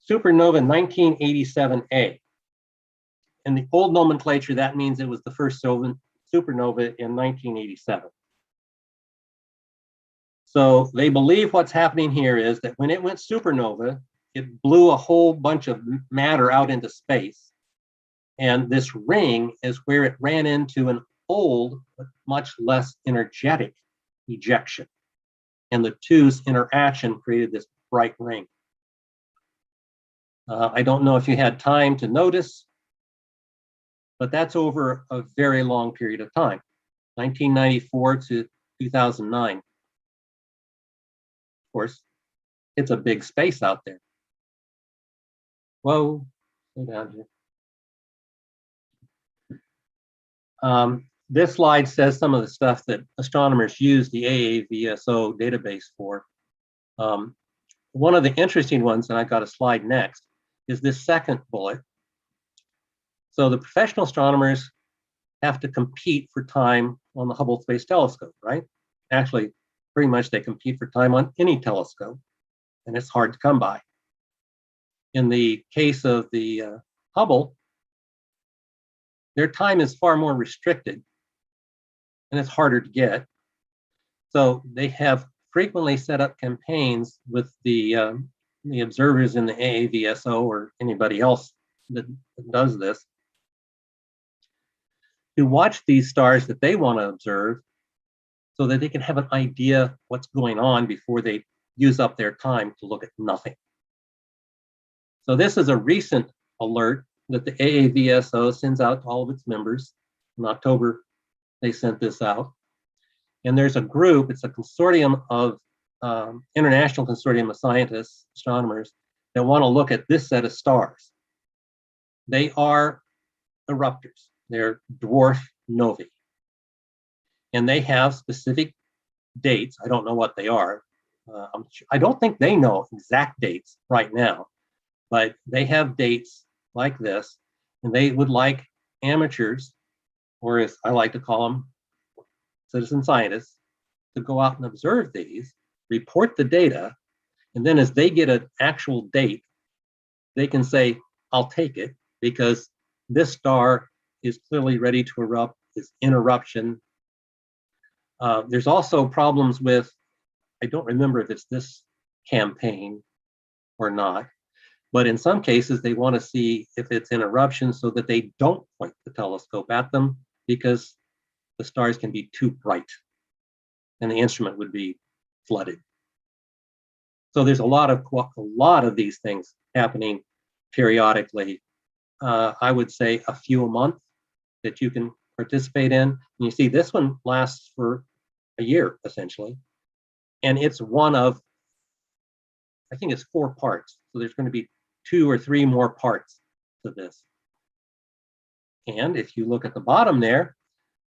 Supernova 1987A. In the old nomenclature, that means it was the first supernova in 1987. So they believe what's happening here is that when it went supernova, it blew a whole bunch of matter out into space. And this ring is where it ran into an old, but much less energetic ejection. And the two's interaction created this bright ring. I don't know if you had time to notice, but that's over a very long period of time, 1994 to 2009. Of course, it's a big space out there. Whoa, go down here. This slide says some of the stuff that astronomers use the AAVSO database for. One of the interesting ones, and I've got a slide next, is this second bullet. So the professional astronomers have to compete for time on the Hubble Space Telescope, right? Actually, pretty much they compete for time on any telescope, and it's hard to come by. In the case of the Hubble, their time is far more restricted, and it's harder to get. So they have frequently set up campaigns with the observers in the AAVSO or anybody else that does this to watch these stars that they want to observe so that they can have an idea what's going on before they use up their time to look at nothing. So this is a recent alert that the AAVSO sends out to all of its members. In October, they sent this out. And there's a group, it's a consortium of international consortium of scientists, astronomers, that want to look at this set of stars. They are erupters. They're dwarf novae. And they have specific dates. I don't know what they are. I don't think they know exact dates right now, but they have dates like this, and they would like amateurs, or as I like to call them, citizen scientists, to go out and observe these, report the data, and then as they get an actual date, they can say, I'll take it because this star is clearly ready to erupt, is in eruption. There's also problems with, I don't remember if it's this campaign or not, but in some cases they want to see if it's in eruption so that they don't point the telescope at them because the stars can be too bright and the instrument would be flooded. So there's a lot of these things happening periodically. I would say a few a month that you can participate in. And you see this one lasts for a year essentially. And it's one of, I think it's 4 parts. So there's going to be 2 or 3 more parts to this. And if you look at the bottom there,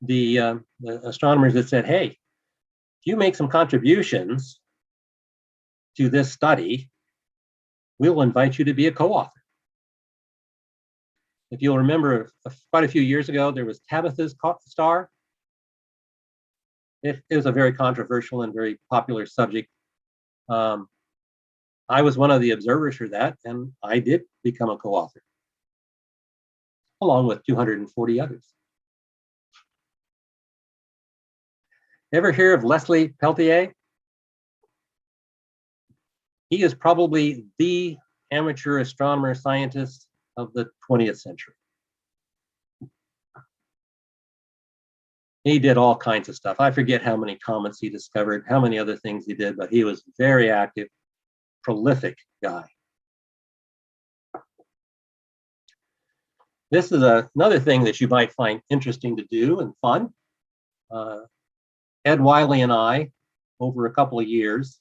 the astronomers that said, hey, if you make some contributions to this study, we'll invite you to be a co-author. If you'll remember, quite a few years ago, there was Tabitha's star. It was a very controversial and very popular subject. I was one of the observers for that, and I did become a co-author, along with 240 others. Ever hear of Leslie Peltier? He is probably the amateur astronomer scientist of the 20th century. He did all kinds of stuff. I forget how many comets he discovered, how many other things he did, but he was very active, prolific guy. This is another thing that you might find interesting to do and fun. Ed Wiley and I, over a couple of years,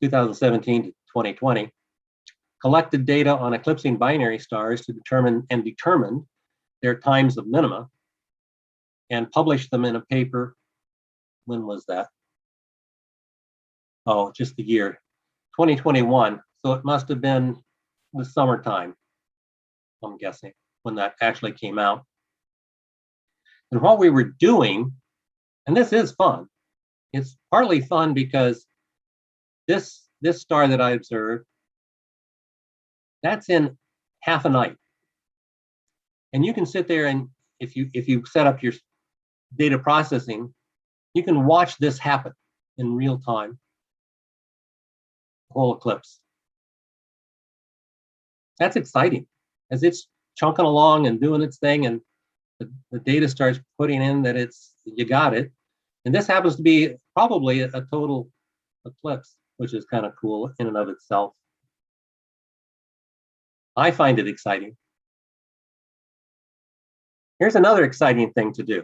2017 to 2020, collected data on eclipsing binary stars to determine their times of minima and published them in a paper. When was that? Oh, just the year, 2021. So it must have been the summertime, I'm guessing, when that actually came out. And what we were doing, and this is fun, it's partly fun because this star that I observed, that's in half a night. And you can sit there and if you set up your data processing, you can watch this happen in real time, whole eclipse. That's exciting as it's chunking along and doing its thing, and the data starts putting in that you got it. And this happens to be probably a total eclipse, which is kind of cool in and of itself. I find it exciting. Here's another exciting thing to do.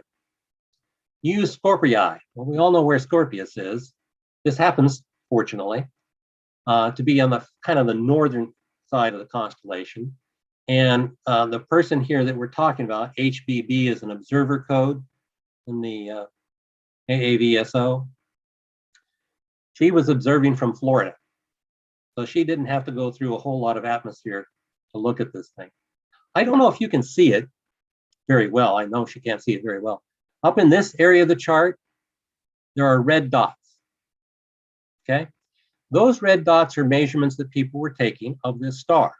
Use Scorpii. Well, we all know where Scorpius is. This happens, fortunately, to be on the kind of the northern side of the constellation. And the person here that we're talking about, HBB, is an observer code in the AAVSO. She was observing from Florida. So she didn't have to go through a whole lot of atmosphere to look at this thing. I don't know if you can see it very well. I know she can't see it very well. Up in this area of the chart, there are red dots. Okay? Those red dots are measurements that people were taking of this star.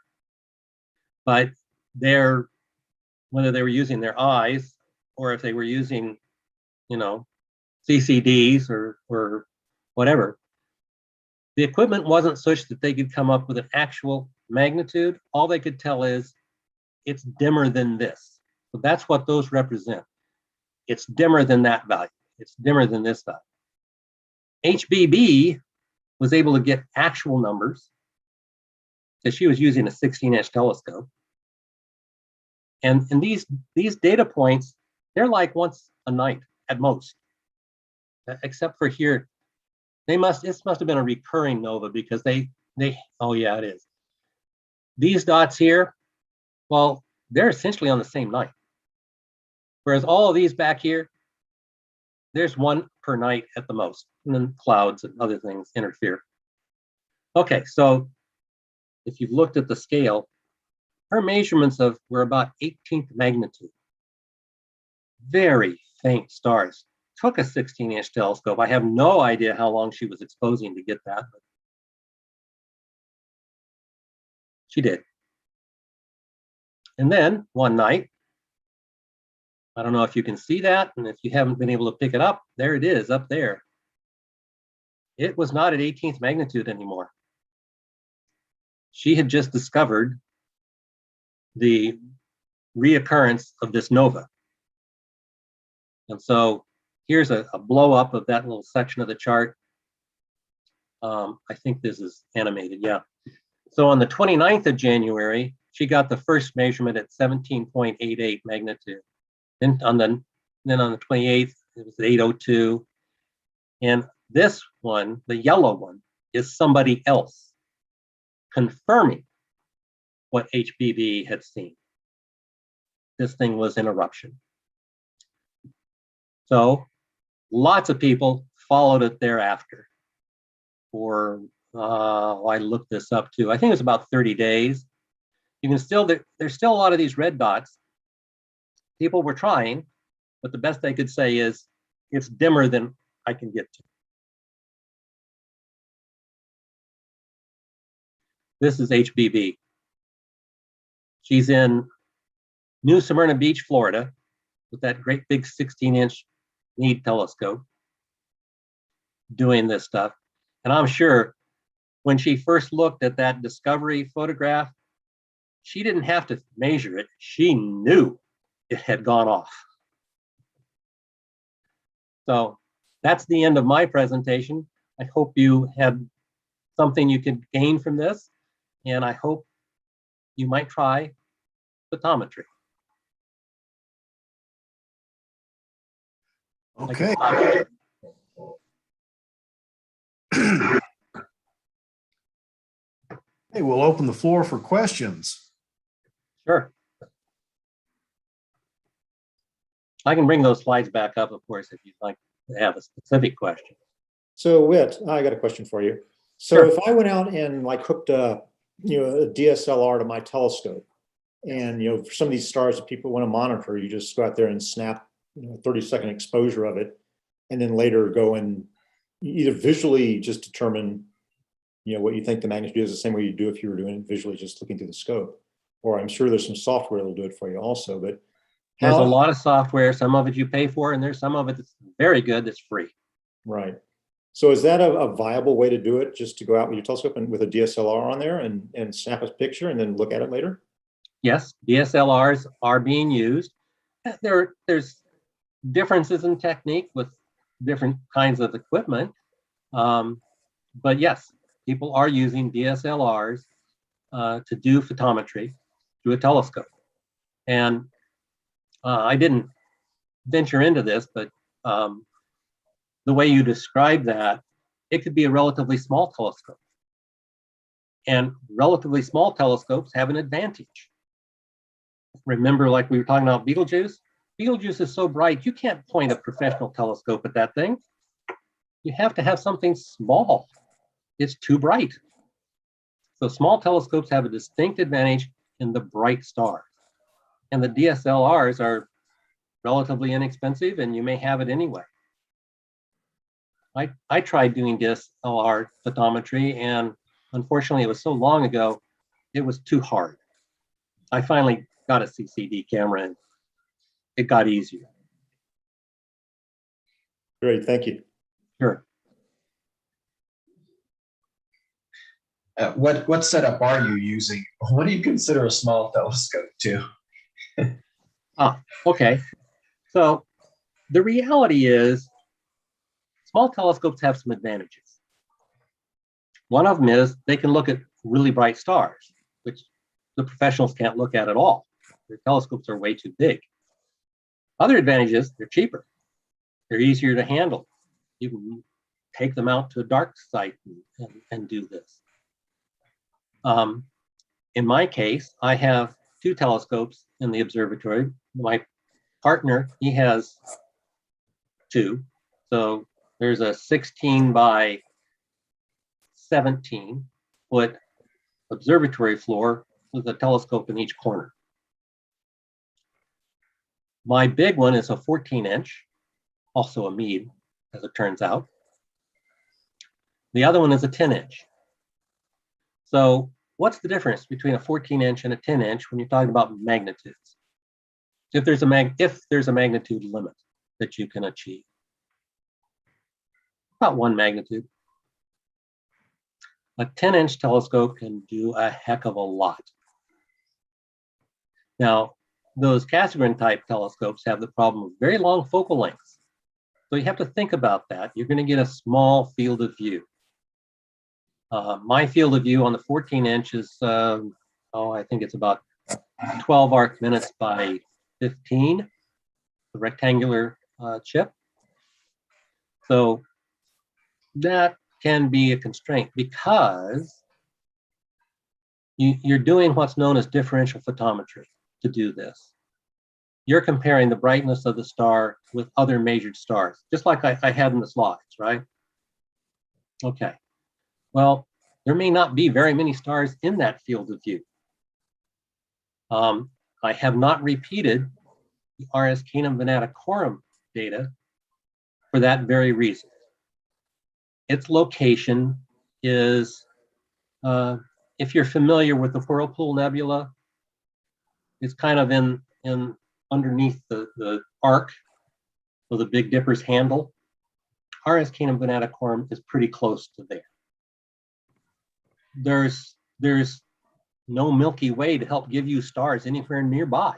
But whether they were using their eyes or if they were using, CCDs or whatever, the equipment wasn't such that they could come up with an actual magnitude. All they could tell is it's dimmer than this. So that's what those represent. It's dimmer than that value. It's dimmer than this value. HBB was able to get actual numbers because she was using a 16-inch telescope. And these data points, they're like once a night at most, except for here. This must have been a recurring nova because oh yeah, it is. These dots here, well, they're essentially on the same night. Whereas all of these back here, there's one per night at the most, and then clouds and other things interfere. Okay, so if you've looked at the scale, her measurements were about 18th magnitude. Very faint stars. Took a 16-inch telescope. I have no idea how long she was exposing to get that, but she did. And then one night, I don't know if you can see that, and if you haven't been able to pick it up, there it is up there. It was not at 18th magnitude anymore. She had just discovered the reoccurrence of this nova. And so here's a blow up of that little section of the chart. I think this is animated, yeah. So on the 29th of January, she got the first measurement at 17.88 magnitude. Then on the 28th, it was 802. And this one, the yellow one, is somebody else confirming what HBB had seen. This thing was an eruption. So lots of people followed it thereafter for, I looked this up too. I think it was about 30 days. You can still, there's still a lot of these red dots. People were trying, but the best they could say is it's dimmer than I can get to. This is HBB. She's in New Smyrna Beach, Florida, with that great big 16-inch Meade telescope doing this stuff. And I'm sure when she first looked at that discovery photograph, she didn't have to measure it. She knew it had gone off. So that's the end of my presentation. I hope you had something you could gain from this, and I hope you might try photometry. Okay. Hey, we'll open the floor for questions. Sure. I can bring those slides back up, of course, if you'd like to have a specific question. So Whit, I got a question for you. So Sure. if I went out and like hooked a DSLR to my telescope, and for some of these stars that people want to monitor, you just go out there and snap 30-second exposure of it, and then later go and either visually just determine what you think the magnitude is, the same way you do if you were doing it visually, just looking through the scope. Or I'm sure there's some software that'll do it for you also. But There's a lot of software. Some of it you pay for, and there's some of it that's very good that's free. Right. So is that a viable way to do it? Just to go out with your telescope and with a DSLR on there and snap a picture and then look at it later? Yes, DSLRs are being used. There's differences in technique with different kinds of equipment. But yes, people are using DSLRs to do photometry through a telescope. And I didn't venture into this, but the way you describe that, it could be a relatively small telescope. And relatively small telescopes have an advantage. Remember, like we were talking about Beetle Juice? Beetle Juice is so bright, you can't point a professional telescope at that thing. You have to have something small. It's too bright. So small telescopes have a distinct advantage in the bright stars. And the DSLRs are relatively inexpensive, and you may have it anyway. I tried doing DSLR photometry, and unfortunately, it was so long ago, it was too hard. I finally got a CCD camera, and it got easier. Great, thank you. Sure. What setup are you using? What do you consider a small telescope too? Okay. So the reality is small telescopes have some advantages. One of them is they can look at really bright stars, which the professionals can't look at all. Their telescopes are way too big. Other advantages, they're cheaper. They're easier to handle. You can take them out to a dark site and do this. In my case, I have 2 telescopes in the observatory. My partner, he has 2. So there's a 16 by 17 foot observatory floor with a telescope in each corner. My big one is a 14-inch, also a Meade, as it turns out. The other one is a 10-inch. So what's the difference between a 14-inch and a 10-inch when you're talking about magnitudes? If there's a magnitude limit that you can achieve. About 1 magnitude. A 10-inch telescope can do a heck of a lot. Now, those Cassegrain type telescopes have the problem of very long focal lengths. So you have to think about that. You're going to get a small field of view. My field of view on the 14-inch is, I think it's about 12 arc minutes by 15, the rectangular chip. So that can be a constraint because you're doing what's known as differential photometry to do this. You're comparing the brightness of the star with other measured stars, just like I had in the slides, right? Okay. Well, there may not be very many stars in that field of view. I have not repeated the RS Canem Venaticorum data for that very reason. Its location is, if you're familiar with the Whirlpool Nebula, it's kind of in underneath the arc of the Big Dipper's handle. RS Canem Venaticorum is pretty close to there. There's no Milky Way to help give you stars anywhere nearby.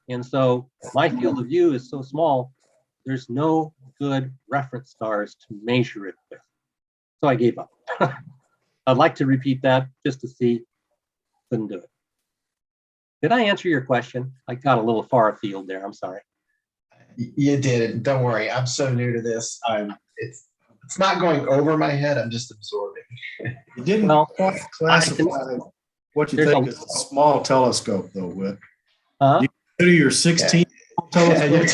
And so my field of view is so small, there's no good reference stars to measure it with. So I gave up. I'd like to repeat that just to see, couldn't do it. Did I answer your question? I got a little far afield there, I'm sorry. You did. Don't worry. I'm so new to this. It's not going over my head. I'm just absorbing. You didn't Well, quite classify what you there's think a- is a small telescope, though, Whit. Huh? You go to your 16 telescope.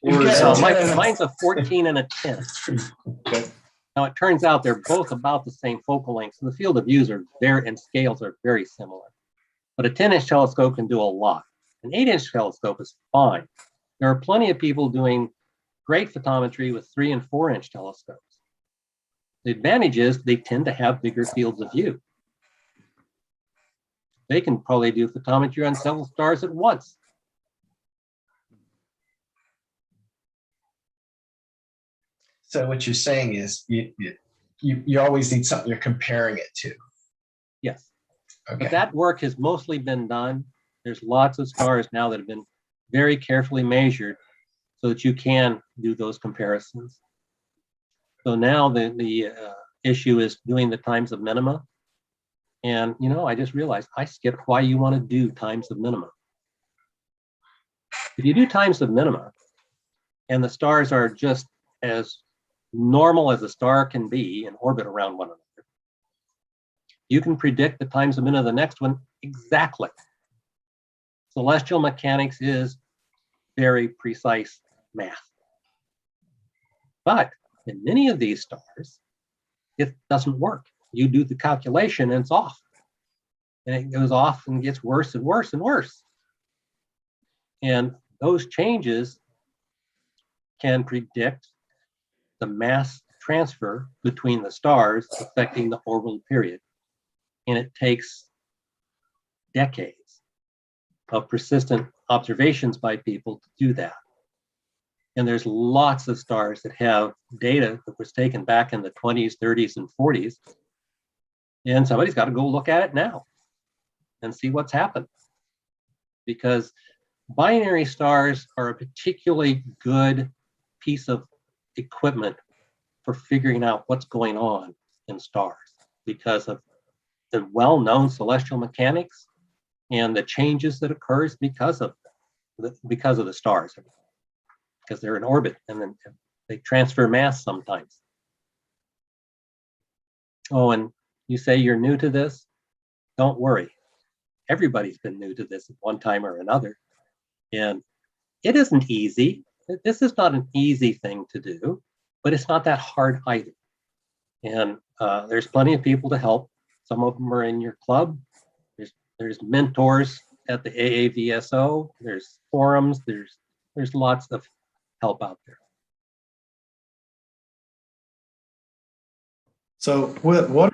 You've Or is got- that- Mine's a 14 and a 10. Okay. Now, it turns out they're both about the same focal length, so the field of views are very, and scales are very similar. But a 10-inch telescope can do a lot. An 8-inch telescope is fine. There are plenty of people doing great photometry with 3 and 4-inch telescopes. The advantage is they tend to have bigger fields of view. They can probably do photometry on several stars at once. So what you're saying is you always need something you're comparing it to. Yes. Okay. But that work has mostly been done. There's lots of stars now that have been very carefully measured so that you can do those comparisons. So now the issue is doing the times of minima. And, you know, I just realized I skipped why you want to do times of minima. If you do times of minima and the stars are just as normal as a star can be in orbit around one another, you can predict the times of minima of the next one exactly. Celestial mechanics is very precise math. But in many of these stars, it doesn't work. You do the calculation and it's off. And it goes off and gets worse and worse and worse. And those changes can predict the mass transfer between the stars affecting the orbital period. And it takes decades of persistent observations by people to do that. And there's lots of stars that have data that was taken back in the 20s, 30s, and 40s. And somebody's got to go look at it now and see what's happened. Because binary stars are a particularly good piece of equipment for figuring out what's going on in stars because of the well-known celestial mechanics and the changes that occurs because of the stars, because they're in orbit and then they transfer mass sometimes. Oh, and you say you're new to this? Don't worry. Everybody's been new to this at one time or another. And it isn't easy. This is not an easy thing to do, but it's not that hard either. And there's plenty of people to help. Some of them are in your club. There's mentors at the AAVSO. There's forums. There's lots of help out there. So what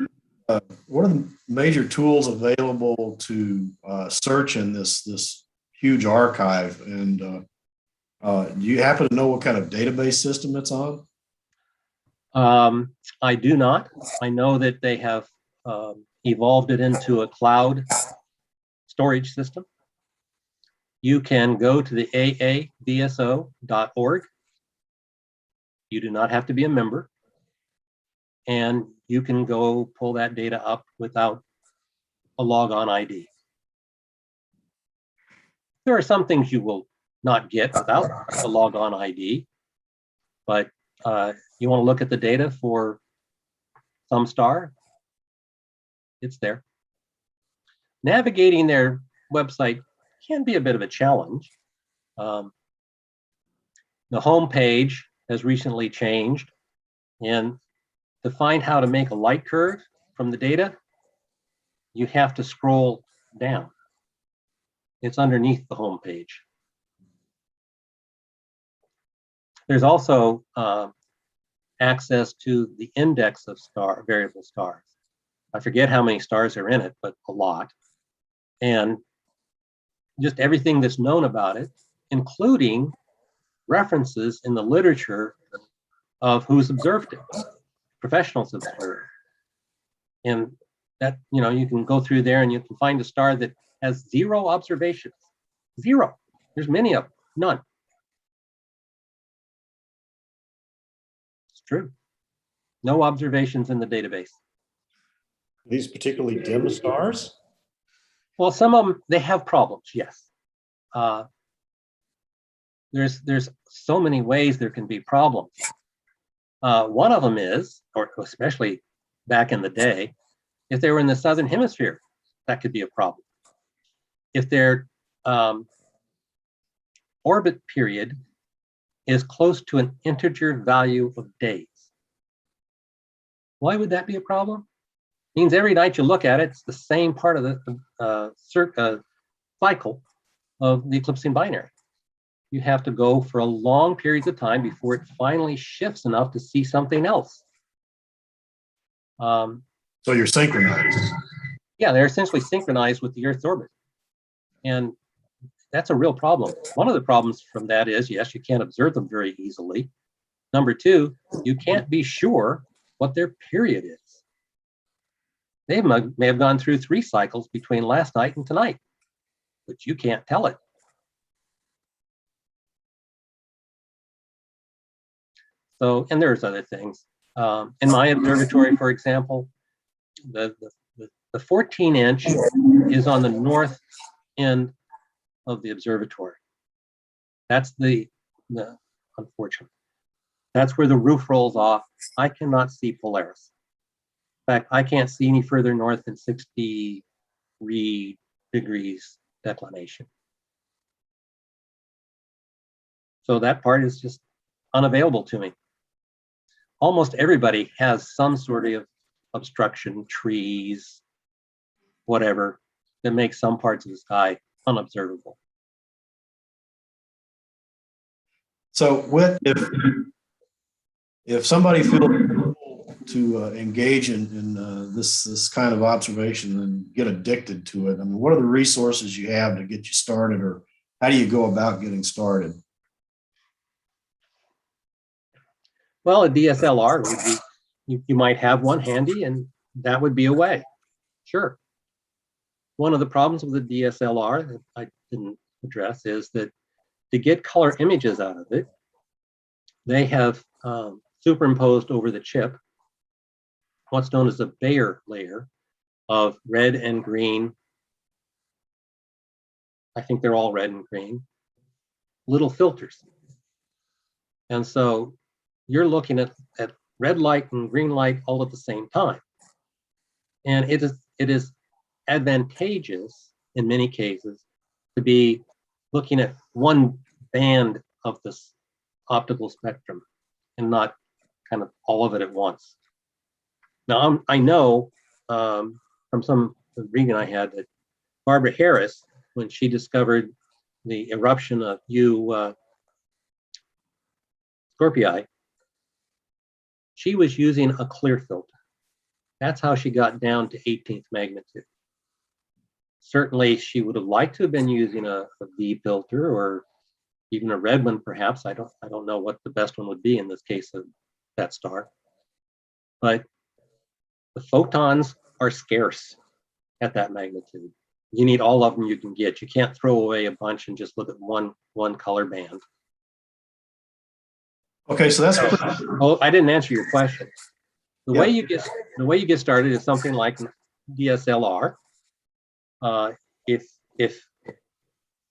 are the major tools available to search in this huge archive? And do you happen to know what kind of database system it's on? I do not. I know that they have evolved it into a cloud storage system. You can go to the aavso.org. You do not have to be a member. And you can go pull that data up without a logon ID. There are some things you will not get without a logon ID, but you want to look at the data for some star, it's there. Navigating their website can be a bit of a challenge. The home page has recently changed, and to find how to make a light curve from the data, you have to scroll down. It's underneath the home page. There's also access to the index of variable stars. I forget how many stars are in it, but a lot. And just everything that's known about it, including references in the literature of who's observed it, professionals observed. And that, you can go through there and you can find a star that has 0 observations. 0. There's many of them, none. It's true. No observations in the database. These particularly dim stars? Well, some of them, they have problems, yes. There's so many ways there can be problems. One of them is, or especially back in the day, if they were in the southern hemisphere, that could be a problem. If their orbit period is close to an integer value of days. Why would that be a problem? It means every night you look at it, it's the same part of the cycle of the eclipsing binary. You have to go for a long periods of time before it finally shifts enough to see something else. So you're synchronized. Yeah, they're essentially synchronized with the Earth's orbit. And that's a real problem. One of the problems from that is, yes, you can't observe them very easily. Number two, you can't be sure what their period is. They may have gone through 3 cycles between last night and tonight, but you can't tell it. So, and there's other things. In my observatory, for example, the 14-inch is on the north end of the observatory. That's the unfortunate. That's where the roof rolls off. I cannot see Polaris. In fact, I can't see any further north than 63 degrees declination. So that part is just unavailable to me. Almost everybody has some sort of obstruction, trees, whatever, that makes some parts of the sky unobservable. So if somebody feels to engage in this kind of observation and get addicted to it, I mean, what are the resources you have to get you started, or how do you go about getting started? Well, a DSLR would be, you might have one handy, and that would be a way. Sure. One of the problems with the DSLR that I didn't address is that to get color images out of it, they have superimposed over the chip what's known as a Bayer layer of red and green. I think they're all red and green, little filters. And so you're looking at red light and green light all at the same time. And it is advantageous in many cases to be looking at one band of this optical spectrum and not kind of all of it at once. Now, I know from some reading I had that Barbara Harris, when she discovered the eruption of Scorpii, she was using a clear filter. That's how she got down to 18th magnitude. Certainly, she would have liked to have been using a V filter or even a red one, perhaps. I don't know what the best one would be in this case of that star. But the photons are scarce at that magnitude. You need all of them you can get. You can't throw away a bunch and just look at one color band. Okay, so that's. Oh, I didn't answer your question. The way you get started is something like DSLR. If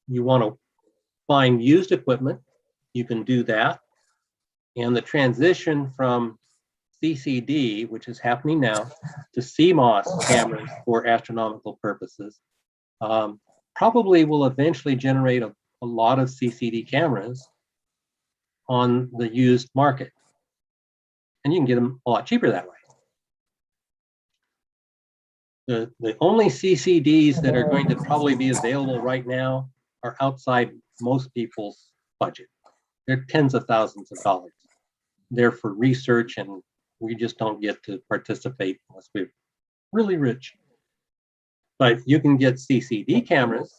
you want to find used equipment, you can do that. And the transition from CCD, which is happening now, to CMOS cameras for astronomical purposes, probably will eventually generate a lot of CCD cameras on the used market. And you can get them a lot cheaper that way. The only CCDs that are going to probably be available right now are outside most people's budget. They're tens of thousands of dollars. They're for research, and we just don't get to participate unless we're really rich. But you can get CCD cameras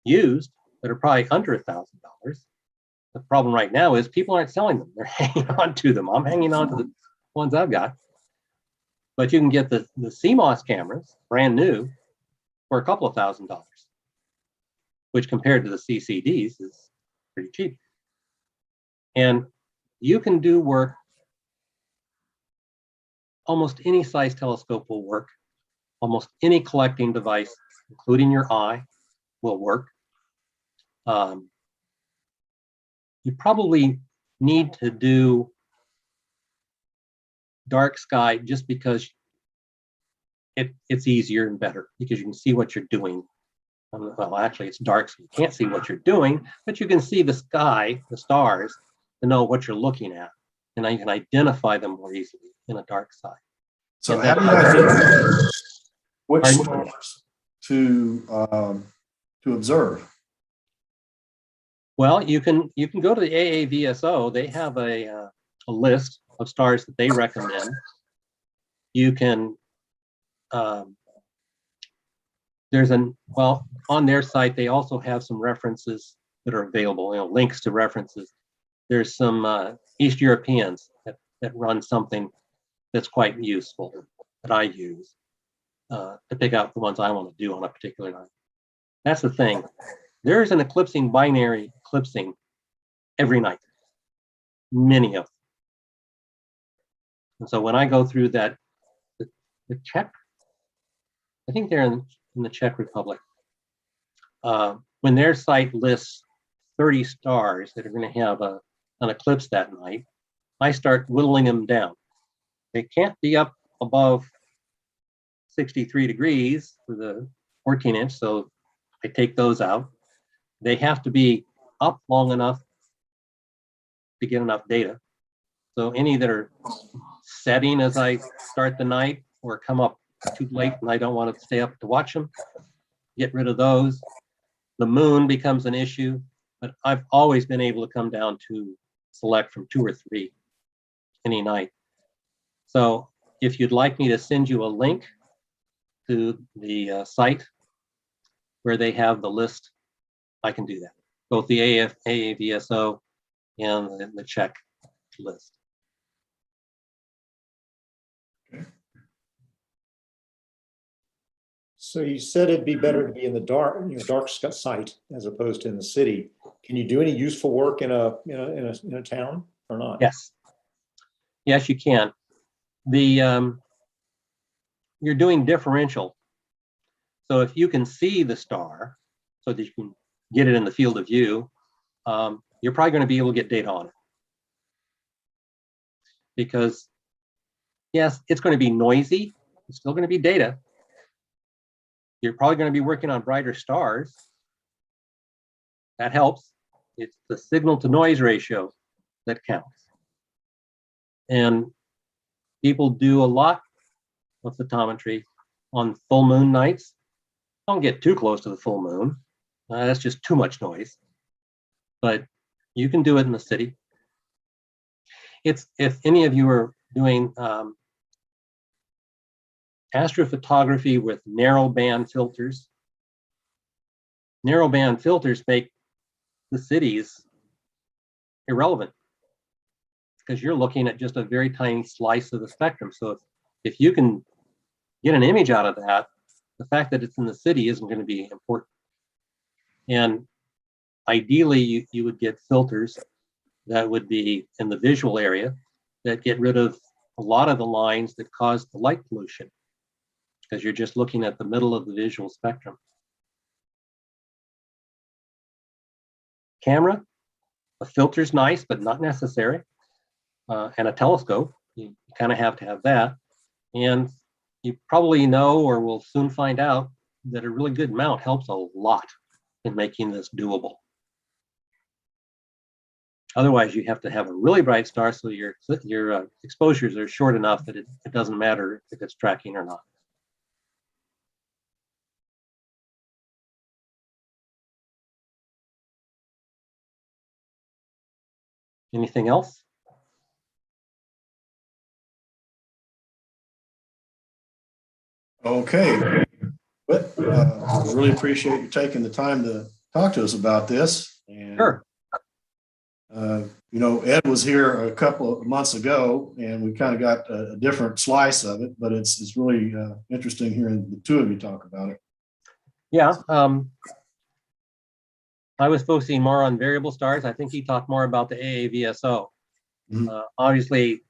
used that are probably under $1,000. The problem right now is people aren't selling them. They're hanging on to them. I'm hanging on to the ones I've got. But you can get the CMOS cameras, brand new, for a couple of $1,000s, which compared to the CCDs is pretty cheap. And you can do work almost any size telescope will work. Almost any collecting device, including your eye, will work. You probably need to do dark sky just because it's easier and better, because you can see what you're doing. Well, actually, it's dark, so you can't see what you're doing, but you can see the sky, the stars, to know what you're looking at, and you can identify them more easily in a dark sky. So And how do you identify which Pardon? stars to observe? Well, you can go to the AAVSO. They have a list of stars that they recommend. You can on their site they also have some references that are available. Links to references. There's some East Europeans that run something that's quite useful that I use to pick out the ones I want to do on a particular night. That's the thing. There's an eclipsing binary eclipsing every night, many of them. And so when I go through that, the Czech, I think they're in the Czech Republic, when their site lists 30 stars that are going to have an eclipse that night, I start whittling them down. They can't be up above 63 degrees for the 14-inch, so I take those out. They have to be up long enough to get enough data. So any that are setting as I start the night or come up too late and I don't want to stay up to watch them, get rid of those. The moon becomes an issue, but I've always been able to come down to select from 2 or 3 any night. So if you'd like me to send you a link to the site where they have the list, I can do that. Both the AAVSO and the Czech list. So you said it'd be better to be in the dark, dark site as opposed to in the city. Can you do any useful work in a town or not? Yes. Yes, you can. You're doing differential. So if you can see the star so that you can get it in the field of view, you're probably going to be able to get data on it. Because yes, it's going to be noisy. It's still going to be data. You're probably going to be working on brighter stars. That helps. It's the signal to noise ratio that counts. And people do a lot of photometry on full moon nights. Don't get too close to the full moon. That's just too much noise. But you can do it in the city. If any of you are doing astrophotography with narrow band filters make the cities irrelevant because you're looking at just a very tiny slice of the spectrum. So if you can get an image out of that, the fact that it's in the city isn't going to be important. And ideally, you would get filters that would be in the visual area that get rid of a lot of the lines that cause the light pollution, because you're just looking at the middle of the visual spectrum. Camera, a filter's nice, but not necessary. And a telescope, you kind of have to have that. And you probably know or will soon find out that a really good mount helps a lot in making this doable. Otherwise, you have to have a really bright star so your exposures are short enough that it doesn't matter if it's tracking or not. Anything else? Okay, but I really appreciate you taking the time to talk to us about this. And, Sure. Ed was here a couple of months ago, and we kind of got a different slice of it, but it's really interesting hearing the two of you talk about it. Yeah. I was focusing more on variable stars. I think he talked more about the AAVSO. Mhm. Obviously,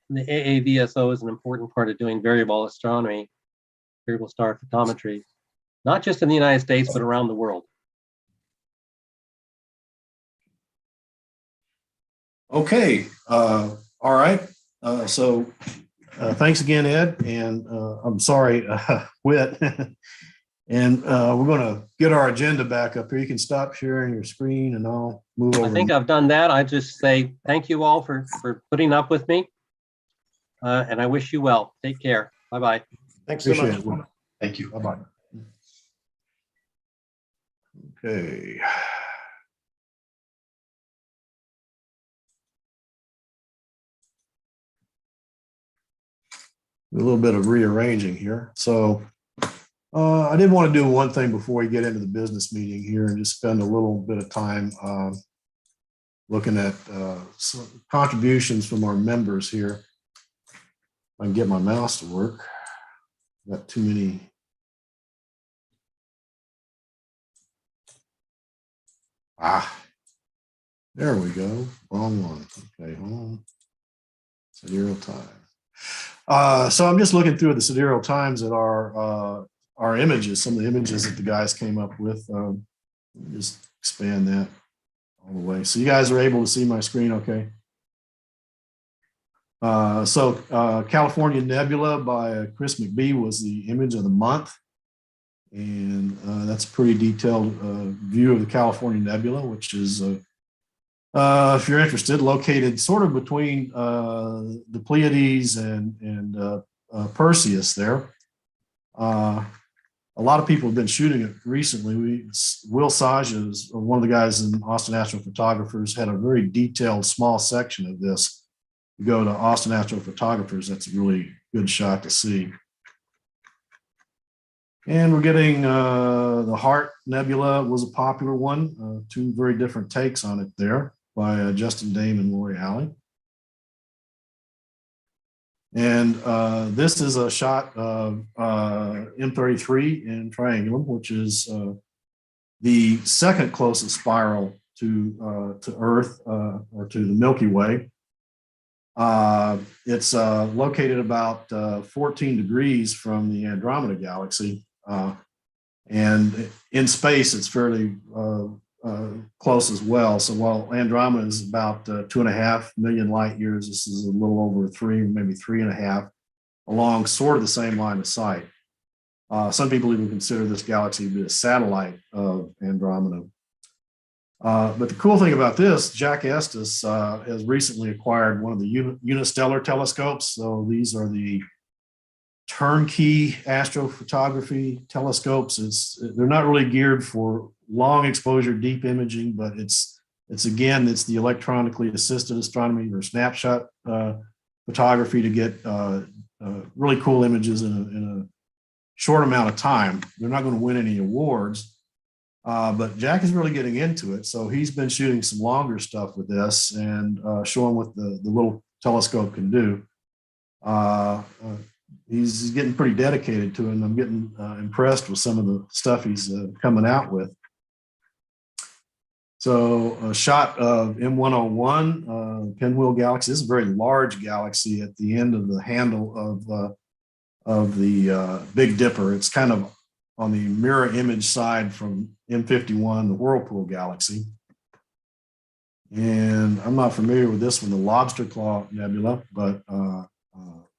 the AAVSO is an important part of doing variable astronomy, variable star photometry, not just in the United States, but around the world. Okay, all right. Thanks again, Ed, and I'm sorry, Whit. And we're going to get our agenda back up here. You can stop sharing your screen and I'll move over. I think I've done that. I just say thank you all for putting up with me. And I wish you well. Take care. Bye-bye. Thanks so much. Appreciate it. Thank you. Bye-bye. Okay. A little bit of rearranging here. So I did want to do one thing before we get into the business meeting here and just spend a little bit of time looking at some contributions from our members here. If I can get my mouse to work. Got too many. There we go. Wrong one. Okay, hold on. Sidereal time. So I'm just looking through the sidereal times at our images, some of the images that the guys came up with. Let me just expand that all the way. So you guys are able to see my screen, okay? California Nebula by Chris McBee was the image of the month. And that's a pretty detailed view of the California Nebula, which is, if you're interested, located sort of between the Pleiades and Perseus there. A lot of people have been shooting it recently. Will Sage is one of the guys in Austin Astrophotographers, had a very detailed small section of this. You go to Austin Astrophotographers, that's a really good shot to see. And we're getting the Heart Nebula was a popular one. Two very different takes on it there by Justin Dame and Lori Alley. And this is a shot of M33 in Triangulum, which is the second closest spiral to Earth or to the Milky Way. It's located about 14 degrees from the Andromeda Galaxy. And in space, it's fairly close as well. So while Andromeda is about 2.5 million light years, this is a little over 3, maybe 3.5, along sort of the same line of sight. Some people even consider this galaxy to be a satellite of Andromeda. But the cool thing about this, Jack Estes has recently acquired one of the unistellar telescopes. So these are the turnkey astrophotography telescopes. They're not really geared for long exposure, deep imaging, but it's the electronically assisted astronomy or snapshot photography to get really cool images in a short amount of time. They're not going to win any awards, but Jack is really getting into it. So he's been shooting some longer stuff with this and showing what the little telescope can do. He's getting pretty dedicated to it, and I'm getting impressed with some of the stuff he's coming out with. So a shot of M101, Pinwheel Galaxy. This is a very large galaxy at the end of the handle of the Big Dipper. It's kind of on the mirror image side from M51, the Whirlpool Galaxy. And I'm not familiar with this one, the Lobster Claw Nebula, but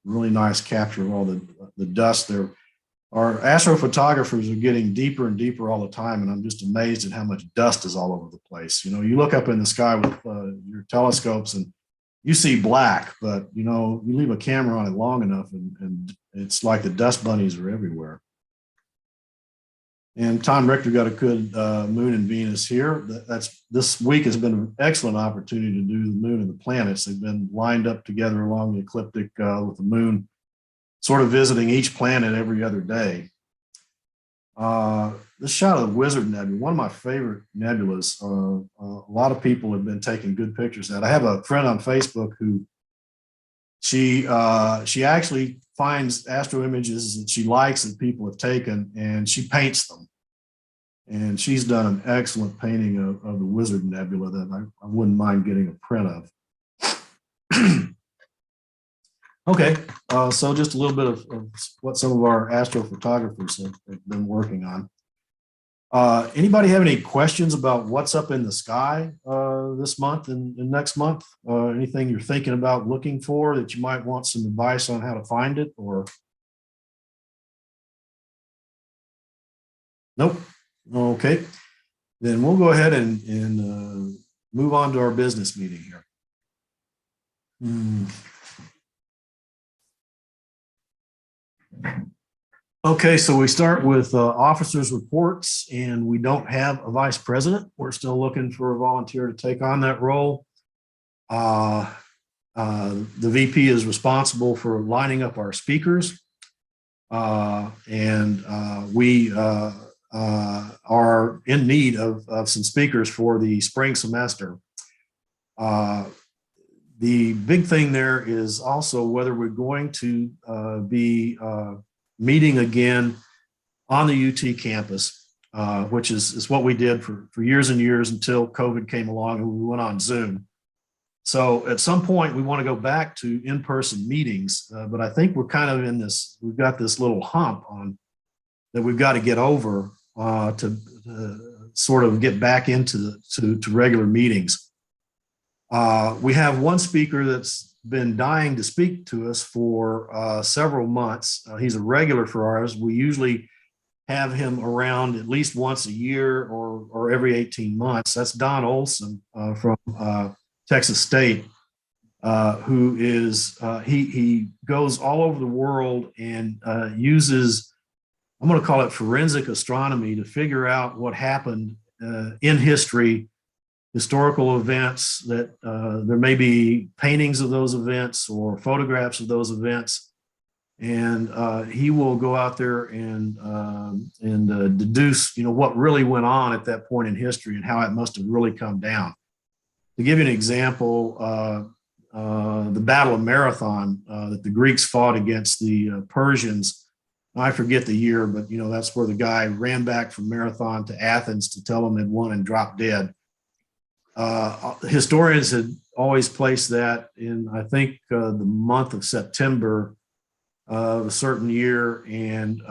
really nice capture of all the dust there. Our astrophotographers are getting deeper and deeper all the time, and I'm just amazed at how much dust is all over the place. You know, you look up in the sky with your telescopes and you see black, but you know, you leave a camera on it long enough and it's like the dust bunnies are everywhere. And Tom Richter got a good moon and Venus here. This week has been an excellent opportunity to do the moon and the planets. They've been lined up together along the ecliptic with the moon sort of visiting each planet every other day. This shot of the Wizard Nebula, one of my favorite nebulas. A lot of people have been taking good pictures of that. I have a friend on Facebook who she actually finds astro images that she likes that people have taken, and she paints them. And she's done an excellent painting of the Wizard Nebula that I wouldn't mind getting a print of. Okay, so just a little bit of what some of our astrophotographers have been working on. Anybody have any questions about what's up in the sky this month and next month? Anything you're thinking about looking for that you might want some advice on how to find it, or? Nope. Okay, then we'll go ahead and move on to our business meeting here. Okay, so we start with officers' reports, and we don't have a vice president. We're still looking for a volunteer to take on that role. The VP is responsible for lining up our speakers, and we are in need of some speakers for the spring semester. The big thing there is also whether we're going to be meeting again on the UT campus, which is what we did for years and years until COVID came along and we went on Zoom. So at some point we want to go back to in-person meetings, but I think we're kind of in this, we've got this little hump on that we've got to get over to sort of get back into to regular meetings. We have one speaker that's been dying to speak to us for several months. He's a regular for ours. We usually have him around at least once a year or every 18 months. That's Don Olson from Texas State, who is, he goes all over the world and uses, I'm going to call it forensic astronomy, to figure out what happened in history, historical events that there may be paintings of those events or photographs of those events. And he will go out there and deduce, what really went on at that point in history and how it must have really come down. To give you an example, the Battle of Marathon that the Greeks fought against the Persians, I forget the year, but that's where the guy ran back from Marathon to Athens to tell them had won and dropped dead. Historians had always placed that in, I think, the month of September of a certain year, and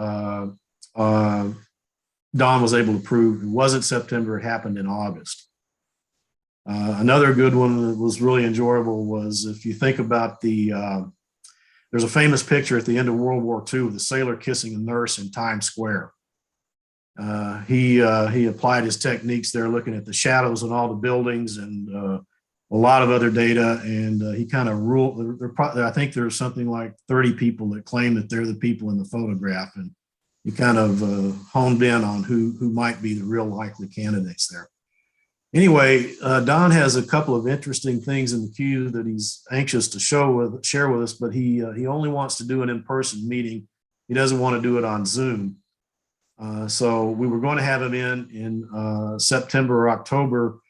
Don was able to prove it wasn't September, it happened in August. Another good one that was really enjoyable was, if you think about there's a famous picture at the end of World War II of the sailor kissing a nurse in Times Square. He applied his techniques there, looking at the shadows on all the buildings and a lot of other data, and he kind of ruled. I think there's something like 30 people that claim that they're the people in the photograph, and he kind of honed in on who might be the real likely candidates there. Anyway, Don has a couple of interesting things in the queue that he's anxious to share with us, but he only wants to do an in-person meeting. He doesn't want to do it on Zoom. So we were going to have him in September or October,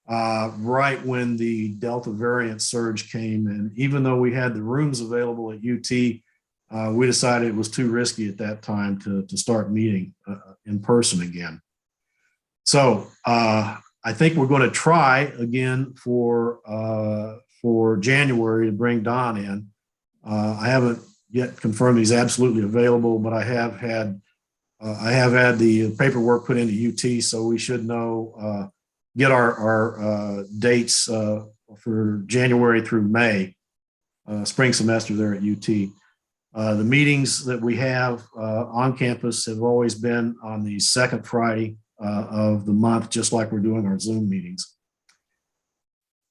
right when the Delta variant surge came. And even though we had the rooms available at UT, we decided it was too risky at that time to start meeting in person again. So I think we're going to try again for January to bring Don in. I haven't yet confirmed he's absolutely available, but I have had the paperwork put into UT, so we should know, get our dates for January through May, spring semester there at UT. The meetings that we have on campus have always been on the second Friday of the month, just like we're doing our Zoom meetings.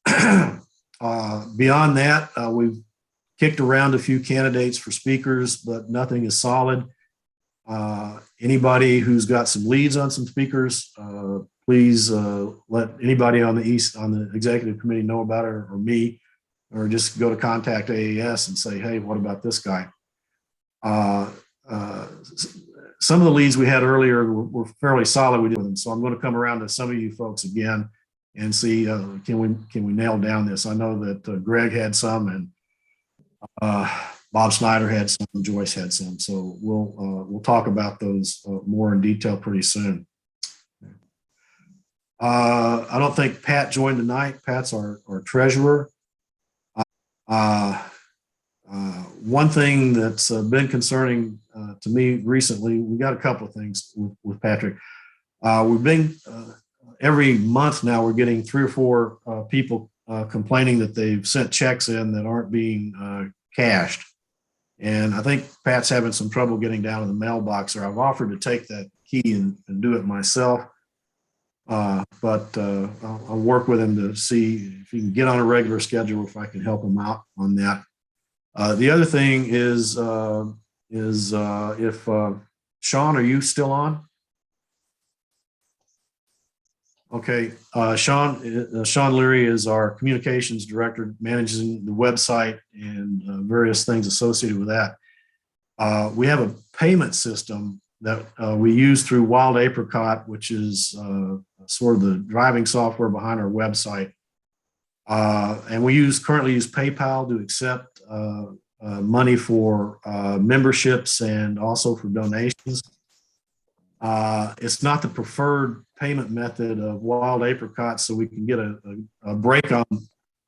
Beyond that, we've kicked around a few candidates for speakers, but nothing is solid. Anybody who's got some leads on some speakers, please let anybody on the executive committee know about it, or me, or just go to contact AAS and say, hey, what about this guy? Some of the leads we had earlier were fairly solid. We did with them, so I'm going to come around to some of you folks again and see can we nail down this. I know that Greg had some, and Bob Snyder had some, Joyce had some. So we'll talk about those more in detail pretty soon. I don't think Pat joined tonight. Pat's our treasurer. one thing that's been concerning to me recently, we got a couple of things with Patrick. We've been every month now, we're getting 3 or 4 people complaining that they've sent checks in that aren't being cashed. And I think Pat's having some trouble getting down to the mailbox, or I've offered to take that key and do it myself. But I'll work with him to see if he can get on a regular schedule, if I can help him out on that. The other thing is if Sean, are you still on? Okay, Sean Leary is our communications director, managing the website and various things associated with that. We have a payment system that we use through Wild Apricot, which is sort of the driving software behind our website. And we currently use PayPal to accept money for memberships and also for donations. It's not the preferred payment method of Wild Apricot, so we can get a break on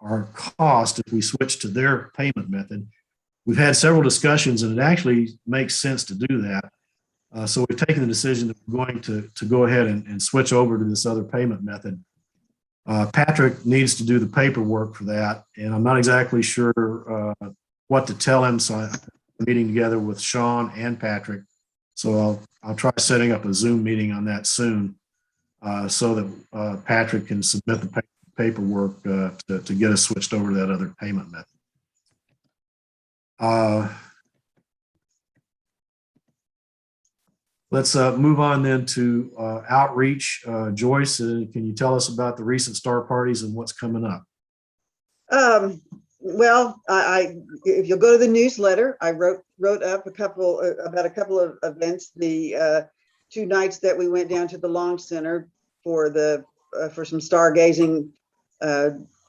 our cost if we switch to their payment method. We've had several discussions, and it actually makes sense to do that. So we've taken the decision that we're going to go ahead and switch over to this other payment method. Patrick needs to do the paperwork for that, and I'm not exactly sure what to tell him, so I'm meeting together with Sean and Patrick. So I'll try setting up a Zoom meeting on that soon, so that Patrick can submit the paperwork to get us switched over to that other payment method. Let's move on then to outreach. Joyce, can you tell us about the recent star parties and what's coming up? Well, if you'll go to the newsletter, I wrote up about a couple of events. The 2 nights that we went down to the Long Center for some stargazing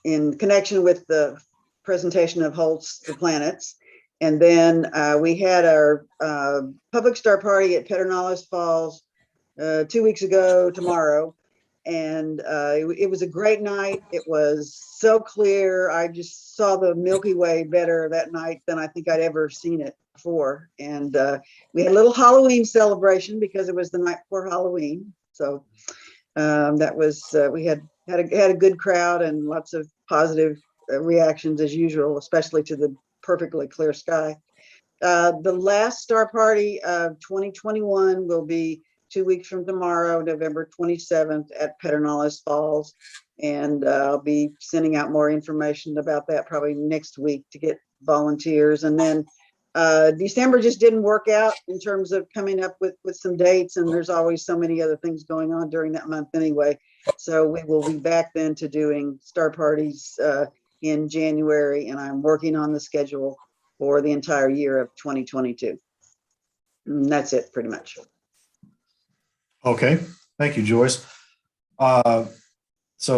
in connection with the presentation of Holt's The Planets. And then we had our public star party at Pedernales Falls 2 weeks ago tomorrow. And it was a great night. It was so clear. I just saw the Milky Way better that night than I think I'd ever seen it before. And we had a little Halloween celebration because it was the night before Halloween. So that was, we had a good crowd and lots of positive reactions as usual, especially to the perfectly clear sky. The last star party of 2021 will be 2 weeks from tomorrow, November 27th at Pedernales Falls. And I'll be sending out more information about that probably next week to get volunteers. And then December just didn't work out in terms of coming up with some dates. And there's always so many other things going on during that month anyway. So we will be back then to doing star parties in January. And I'm working on the schedule for the entire year of 2022. And that's it pretty much. Okay, thank you, Joyce. So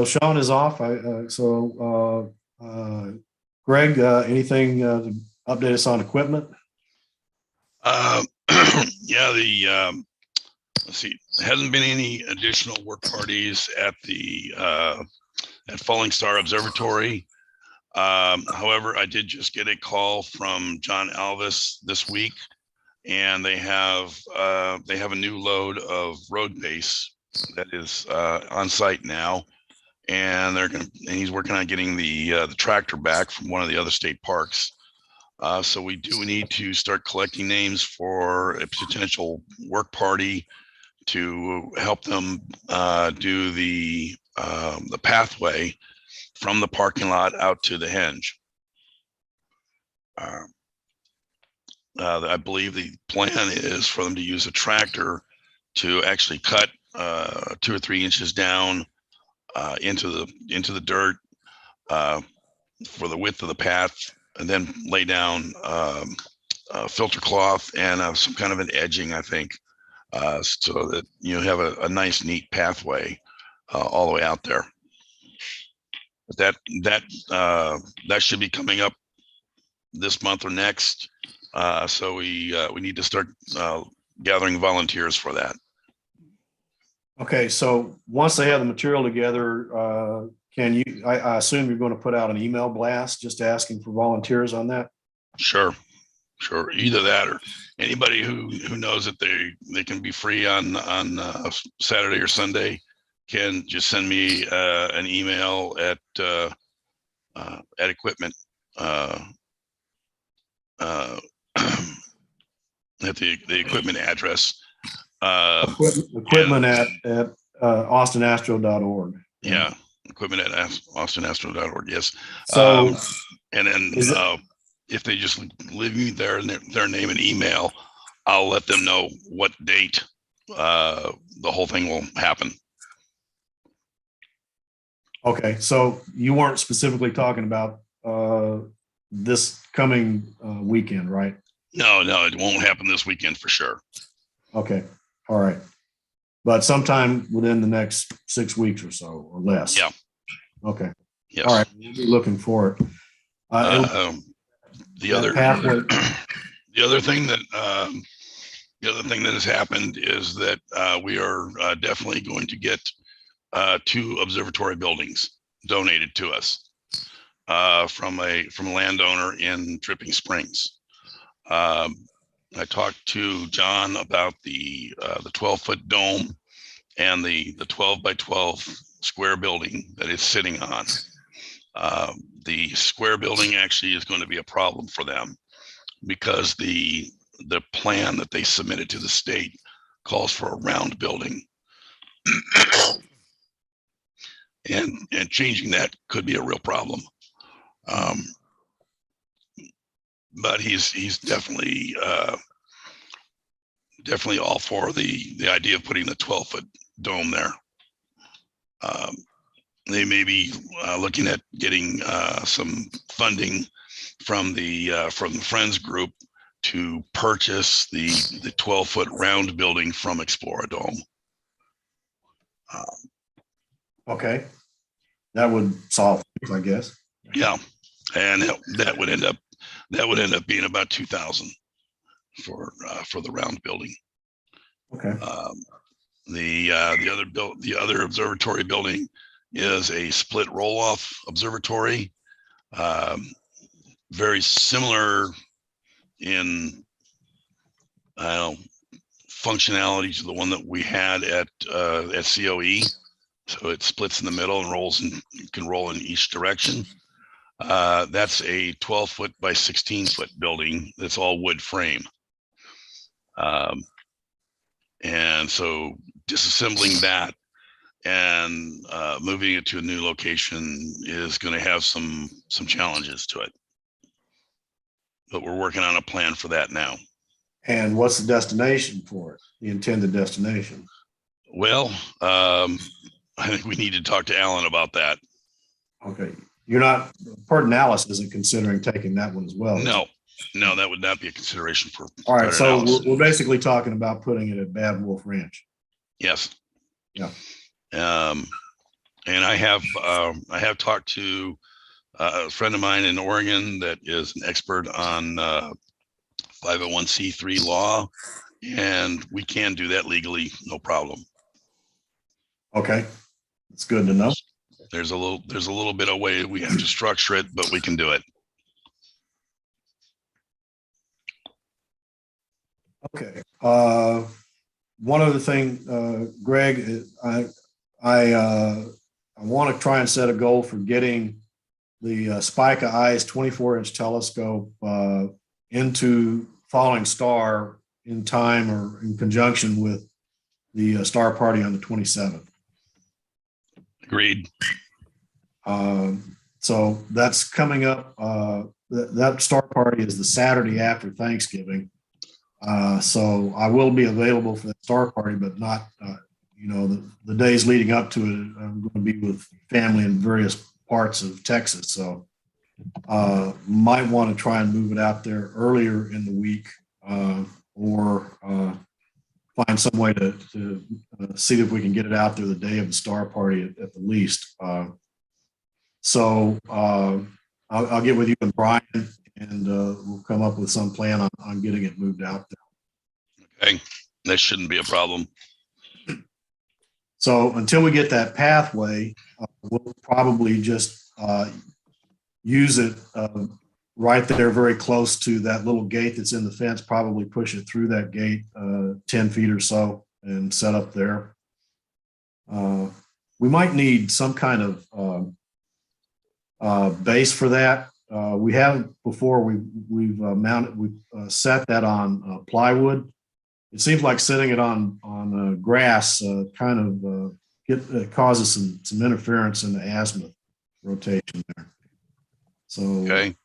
Sean is off. Greg, anything to update us on equipment? Yeah, let's see, there hasn't been any additional work parties at the at Falling Star Observatory. However, I did just get a call from John Alvis this week, and they have a new load of road base that is on site now, and he's working on getting the tractor back from one of the other state parks. So we do need to start collecting names for a potential work party to help them do the pathway from the parking lot out to the henge. I believe the plan is for them to use a tractor to actually cut 2 or 3 inches down into the dirt for the width of the path, and then lay down filter cloth and some kind of an edging, I think, so that you have a nice, neat pathway all the way out there. But that should be coming up this month or next. So we need to start gathering volunteers for that. Okay, so once they have the material together, I assume you're going to put out an email blast just asking for volunteers on that? Sure. Sure. Either that or anybody who knows that they can be free on Saturday or Sunday can just send me an email at equipment at the equipment address. Equipment at austinastro.org. Yeah, equipment at austinastro.org. Yes. So, and then if they just leave me their name and email, I'll let them know what date the whole thing will happen. okay, so you weren't specifically talking about this coming weekend, right? No, it won't happen this weekend for sure. Okay, all right. But sometime within the next 6 weeks or so, or less. Yeah. Okay. Yes. All right. We'll be looking for it. The other pathway. the other thing that has happened is that we are definitely going to get 2 observatory buildings donated to us from a landowner in Dripping Springs. I talked to John about the 12-foot dome and the 12 by 12 square building that it's sitting on. The square building actually is going to be a problem for them because the plan that they submitted to the state calls for a round building. and changing that could be a real problem. But he's definitely all for the idea of putting the 12-foot dome there. They may be looking at getting some funding from the Friends group to purchase the 12-foot round building from Exploradome. Okay. That would solve it, I guess. Yeah, and that would end up being about $2,000 for the round building. Okay. The other observatory building is a split roll-off observatory, very similar in functionality to the one that we had at COE. So it splits in the middle and rolls and can roll in each direction. That's a 12-foot by 16-foot building that's all wood frame. And so disassembling that and moving it to a new location is going to have some challenges to it. But we're working on a plan for that now. And what's the destination for it? The intended destination? Well, I think we need to talk to Alan about that. Okay. You're not, Pertinalis isn't considering taking that one as well. No, that would not be a consideration for. All right. So Pertinalis. we're basically talking about putting it at Bad Wolf Ranch. Yes. Yeah. And I have talked to a friend of mine in Oregon that is an expert on 501c3 law, and we can do that legally, no problem. Okay. That's good to know. There's a little bit of way we have to structure it, but we can do it. Okay. One other thing, Greg, I want to try and set a goal for getting the Spica Eyes 24-inch telescope into Falling Star in time or in conjunction with the star party on the 27th. Agreed. So that's coming up. That star party is the Saturday after Thanksgiving. So I will be available for that star party, but not, the days leading up to it, I'm going to be with family in various parts of Texas. So might want to try and move it out there earlier in the week or find some way to see if we can get it out there the day of the star party at the least. So I'll get with you and Brian, and we'll come up with some plan on getting it moved out there. Okay, that shouldn't be a problem. So until we get that pathway, we'll probably just use it right there, very close to that little gate that's in the fence, probably push it through that gate 10 feet or so and set up there. We might need some kind of base for that. We haven't before. We've set that on plywood. It seems like setting it on grass causes some interference in the azimuth rotation there. So Okay.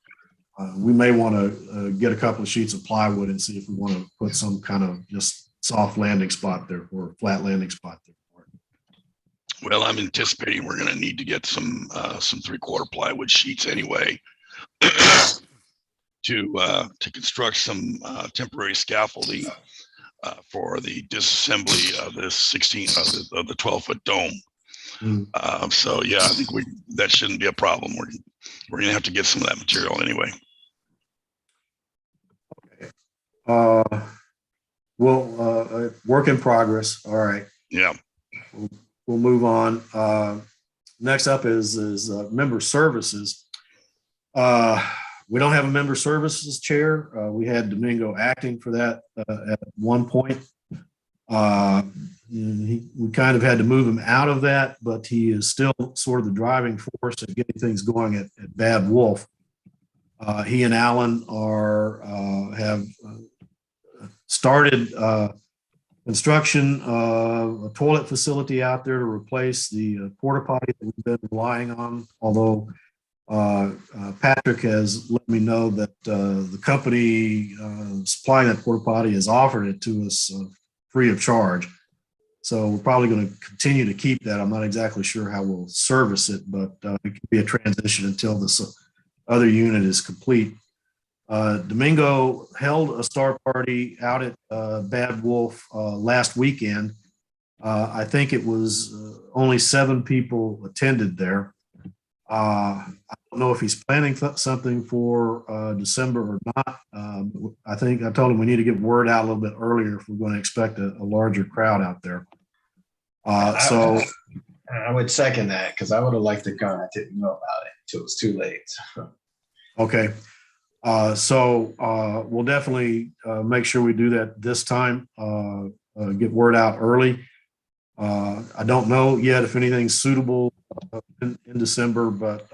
we may want to get a couple of sheets of plywood and see if we want to put some kind of just soft landing spot there or flat landing spot there. Well, I'm anticipating we're going to need to get some 3/4 plywood sheets anyway to construct some temporary scaffolding for the disassembly of this 12-foot dome. So yeah, I think that shouldn't be a problem. We're going to have to get some of that material anyway. Okay. Work in progress. All right. Yeah. We'll move on. Next up is member services. We don't have a member services chair. We had Domingo acting for that at one point. We kind of had to move him out of that, but he is still sort of the driving force of getting things going at Bad Wolf. He and Alan have started construction of a toilet facility out there to replace the porta potty that we've been relying on. Although Patrick has let me know that the company supplying that porta potty has offered it to us free of charge. So we're probably going to continue to keep that. I'm not exactly sure how we'll service it, but it could be a transition until this other unit is complete. Domingo held a star party out at Bad Wolf last weekend. I think it was only 7 people attended there. I don't know if he's planning something for December or not. I think I told him we need to get word out a little bit earlier if we're going to expect a larger crowd out there. So I would second that because I would have liked to go. I didn't know about it until it was too late. okay. So we'll definitely make sure we do that this time, get word out early. I don't know yet if anything's suitable in December, but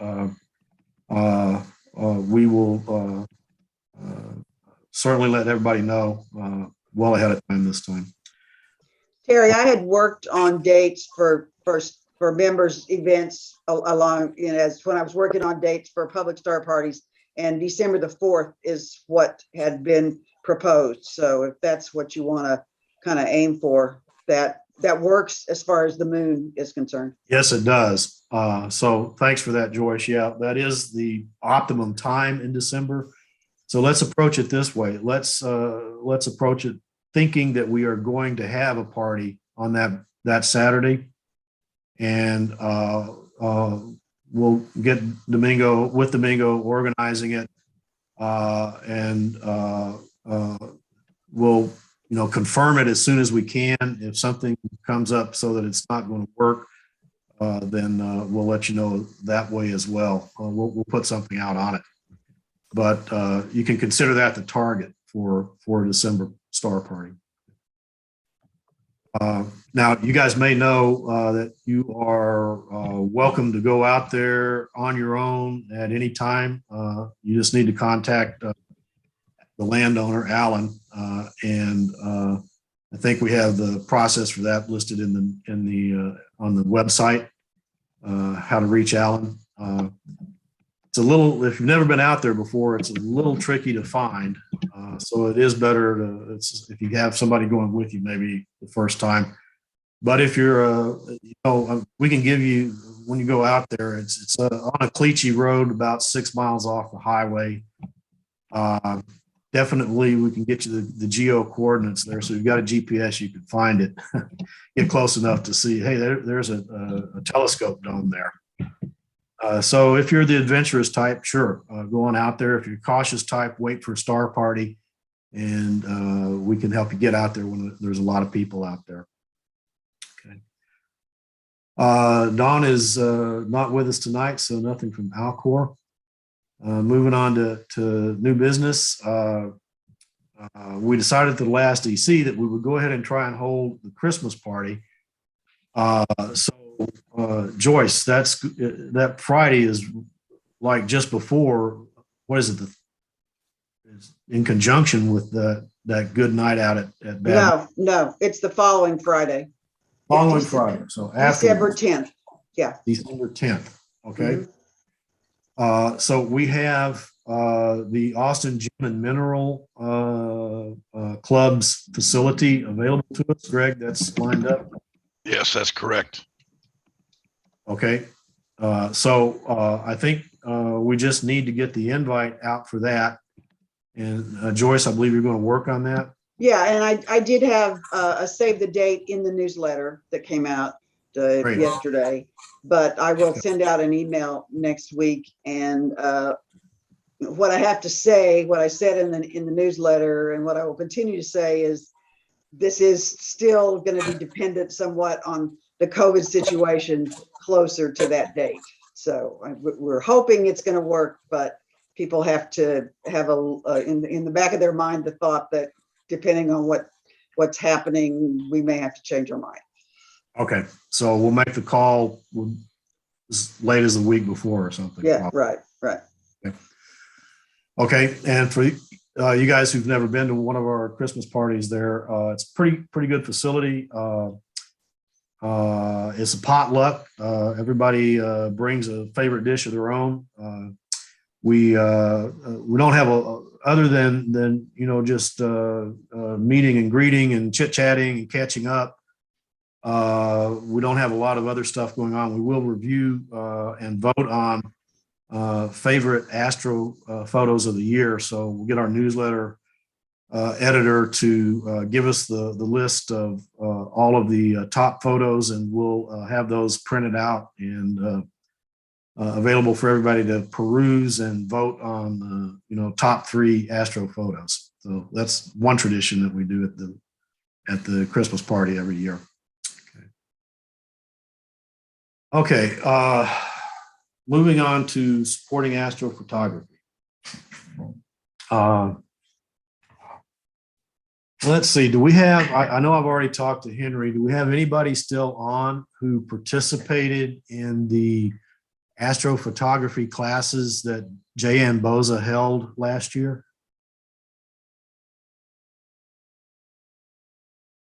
we will certainly let everybody know well ahead of time this time. Terry, I had worked on dates for members events along, as when I was working on dates for public star parties, and December the 4th is what had been proposed. So if that's what you want to kind of aim for, that works as far as the moon is concerned. Yes, it does. So thanks for that, Joyce. Yeah, that is the optimum time in December. So let's approach it this way. Let's approach it thinking that we are going to have a party on that Saturday, and we'll get Domingo organizing it, and we'll confirm it as soon as we can. If something comes up so that it's not going to work, then we'll let you know that way as well. We'll put something out on it, but you can consider that the target for December star party. Now, you guys may know that you are welcome to go out there on your own at any time. You just need to contact the landowner, Alan, and I think we have the process for that listed on the website. How to reach Alan. It's a little, if you've never been out there before, it's a little tricky to find. So it is better if you have somebody going with you, maybe the first time. But if you're, we can give you, when you go out there, it's on a Cleachy road, about 6 miles off the highway. Definitely, we can get you the geo coordinates there. So if you've got a GPS, you can find it, get close enough to see, hey, there's a telescope dome there. So if you're the adventurous type, sure, go on out there. If you're cautious type, wait for a star party, and we can help you get out there when there's a lot of people out there. Okay. Dawn is not with us tonight, so nothing from Alcor. Moving on to new business. We decided at the last EC that we would go ahead and try and hold the Christmas party. Joyce, that Friday is like just before, what is it? It's in conjunction with that good night out at Bad. No, it's the following Friday. Following Friday. So after December 10th. Yeah. December 10th. Okay. Mhm. So we have the Austin Gem and Mineral Club's facility available to us. Greg, that's lined up. Yes, that's correct. Okay. I think we just need to get the invite out for that. And Joyce, I believe you're going to work on that. Yeah, and I did have a save the date in the newsletter that came out Great. yesterday, but I will send out an email next week. And what I have to say, what I said in the newsletter, and what I will continue to say is, this is still going to be dependent somewhat on the COVID situation closer to that date. So we're hoping it's going to work, but people have to have in the back of their mind the thought that depending on what's happening, we may have to change our mind. Okay. So we'll make the call as late as the week before or something. Yeah, right. Okay. And for you guys who've never been to one of our Christmas parties there, it's pretty good facility. It's a potluck. Everybody brings a favorite dish of their own. We don't have other than just meeting and greeting and chit chatting and catching up. We don't have a lot of other stuff going on. We will review and vote on favorite astro photos of the year. So we'll get our newsletter editor to give us the list of all of the top photos, and we'll have those printed out and available for everybody to peruse and vote on top 3 astro photos. So that's one tradition that we do at the Christmas party every year. Okay. Moving on to supporting astrophotography. Let's see. Do we have, I know I've already talked to Henry. Do we have anybody still on who participated in the astrophotography classes that J.N. Boza held last year?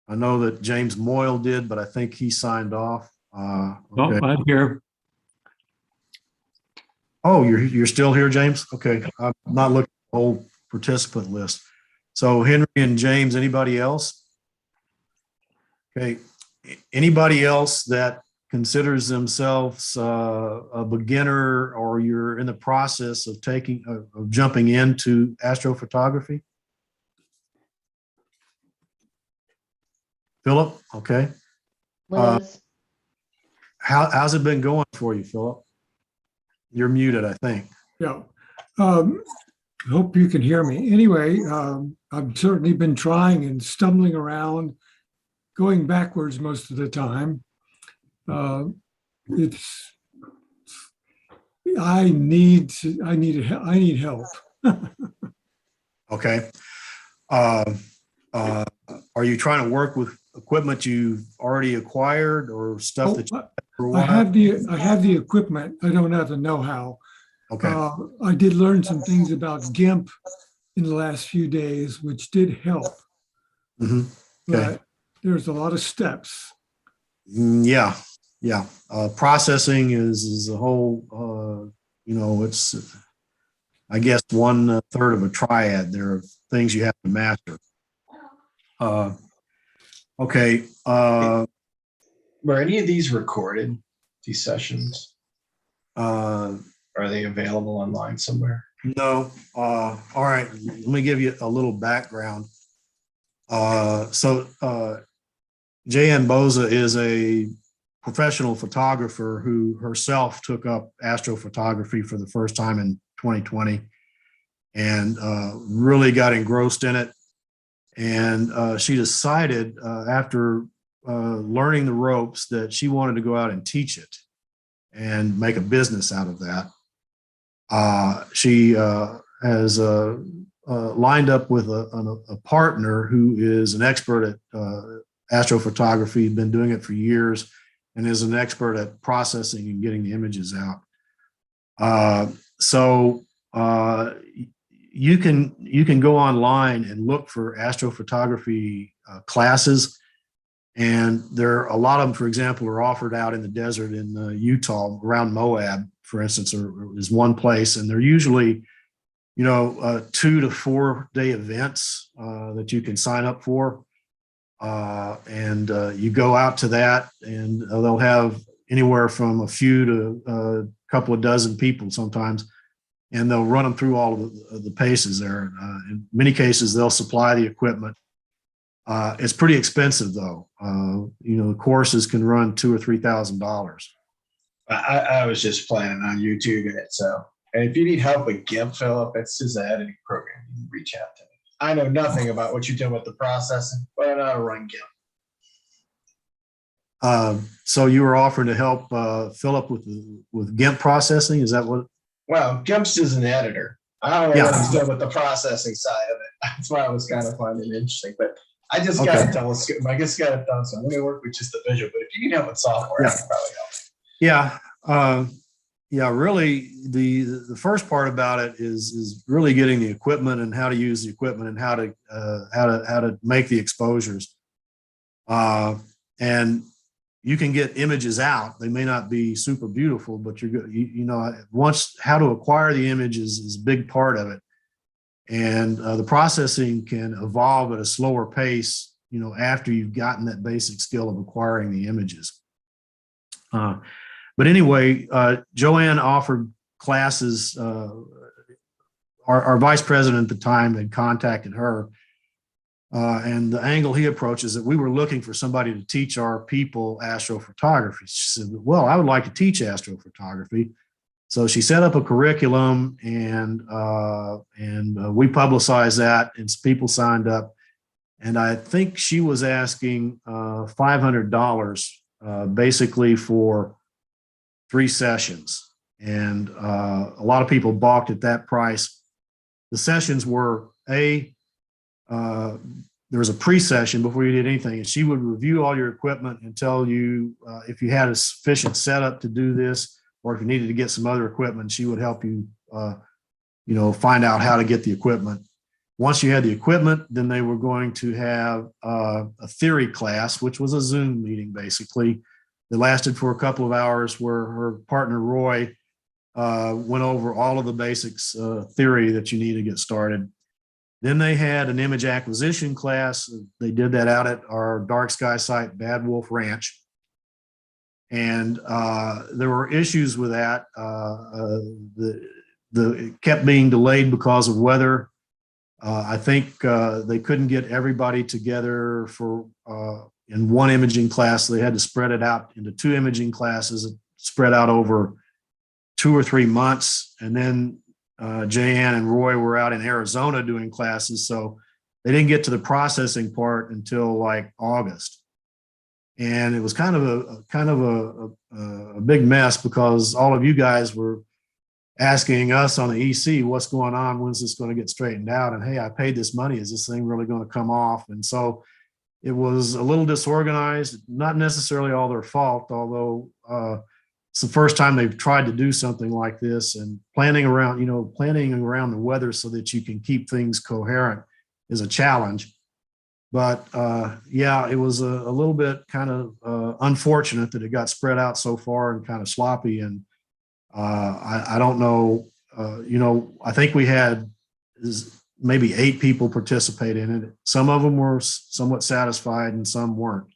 I know that James Moyle did, but I think he signed off. Oh, I'm here. Oh, you're still here, James? Okay. I'm not looking at the whole participant list. So Henry and James, anybody else? Okay. Anybody else that considers themselves a beginner, or you're in the process of jumping into astrophotography? Philip? Okay. Liz? How's it been going for you, Philip? You're muted, I think. Yeah. I hope you can hear me. Anyway, I've certainly been trying and stumbling around, going backwards most of the time. I need help. Okay. Are you trying to work with equipment you've already acquired, or stuff that you had for a while? I have the equipment. I don't have the know-how. Okay. I did learn some things about GIMP in the last few days, which did help. Mm-hmm. Okay. But there's a lot of steps. Yeah. Processing is a whole, it's, I guess, 1/3 of a triad. There are things you have to master. Okay. Were any of these recorded, these sessions? Are they available online somewhere? No. All right. Let me give you a little background. J.N. Boza is a professional photographer who herself took up astrophotography for the first time in 2020 and really got engrossed in it. And she decided after learning the ropes that she wanted to go out and teach it and make a business out of that. She has lined up with a partner who is an expert at astrophotography, been doing it for years, and is an expert at processing and getting the images out. So you can go online and look for astrophotography classes, and there are a lot of them, for example, are offered out in the desert in Utah around Moab, for instance, is one place, and they're usually 2 to 4 day events that you can sign up for. And you go out to that, and they'll have anywhere from a few to a couple of dozen people sometimes, and they'll run them through all of the paces there. In many cases, they'll supply the equipment. It's pretty expensive, though. The courses can run $2,000 or $3,000. I was just planning on YouTubing it. So, and if you need help with GIMP, Philip, it's just an editing program. You can reach out to me. I know nothing about what you're doing with the processing, but I know how to run GIMP. So you were offering to help Philip with GIMP processing? Is that what? Well, GIMP's is an editor. I don't know what he's doing with the processing side of it. That's why I was kind of finding it interesting. But I just got a telescope. I just got it done. So I'm going to work with just the visual. But if you need help with software, I can probably help. Yeah. Really, the first part about it is really getting the equipment and how to use the equipment and how to make the exposures. And you can get images out. They may not be super beautiful, but once how to acquire the image is a big part of it. And the processing can evolve at a slower pace, after you've gotten that basic skill of acquiring the images. But anyway, Joanne offered classes. Our vice president at the time had contacted her. And the angle he approached is that we were looking for somebody to teach our people astrophotography. She said, well, I would like to teach astrophotography. So she set up a curriculum, and we publicized that, and people signed up. And I think she was asking $500 basically for 3 sessions. And a lot of people balked at that price. The sessions were there was a pre-session before you did anything, and she would review all your equipment and tell you if you had a sufficient setup to do this, or if you needed to get some other equipment. She would help you, find out how to get the equipment. Once you had the equipment, then they were going to have a theory class, which was a Zoom meeting basically. It lasted for a couple of hours, where her partner Roy went over all of the basics theory that you need to get started. Then they had an image acquisition class. They did that out at our dark sky site, Bad Wolf Ranch. And there were issues with that. It kept being delayed because of weather. I think they couldn't get everybody together for in one imaging class. They had to spread it out into 2 imaging classes, spread out over 2 or 3 months. And then Jayanne and Roy were out in Arizona doing classes, so they didn't get to the processing part until like August. And it was kind of a big mess, because all of you guys were asking us on the EC, what's going on? When's this going to get straightened out? And hey, I paid this money. Is this thing really going to come off? And so it was a little disorganized, not necessarily all their fault, although it's the first time they've tried to do something like this, and planning around the weather so that you can keep things coherent is a challenge. But it was a little bit kind of unfortunate that it got spread out so far and kind of sloppy. And I don't know, I think we had maybe 8 people participate in it. Some of them were somewhat satisfied and some weren't.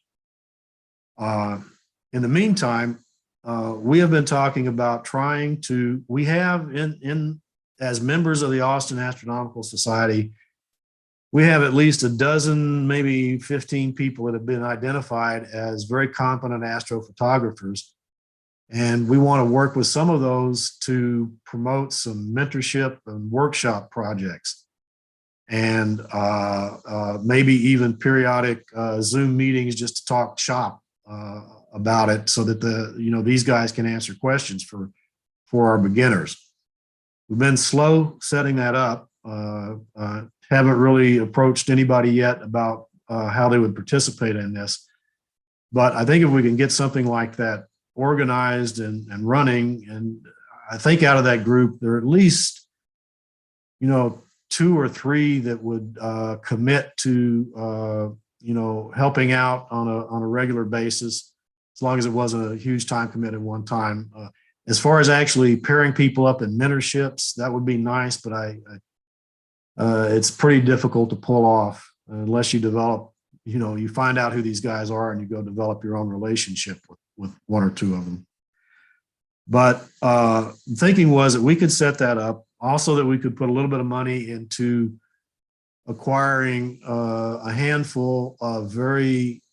In the meantime, we have been talking about we have as members of the Austin Astronomical Society, we have at least a dozen, maybe 15 people that have been identified as very competent astrophotographers. And we want to work with some of those to promote some mentorship and workshop projects, and maybe even periodic Zoom meetings just to talk shop about it, so that these guys can answer questions for our beginners. we've been slow setting that up. Haven't really approached anybody yet about how they would participate in this. But I think if we can get something like that organized and running, and I think out of that group, there are at least, 2 or 3 that would commit to, helping out on a regular basis, as long as it wasn't a huge time commitment at one time. As far as actually pairing people up in mentorships, that would be nice, but it's pretty difficult to pull off unless you develop, you find out who these guys are and you go develop your own relationship with 1 or 2 of them. But thinking was that we could set that up, also that we could put a little bit of money into acquiring a handful of very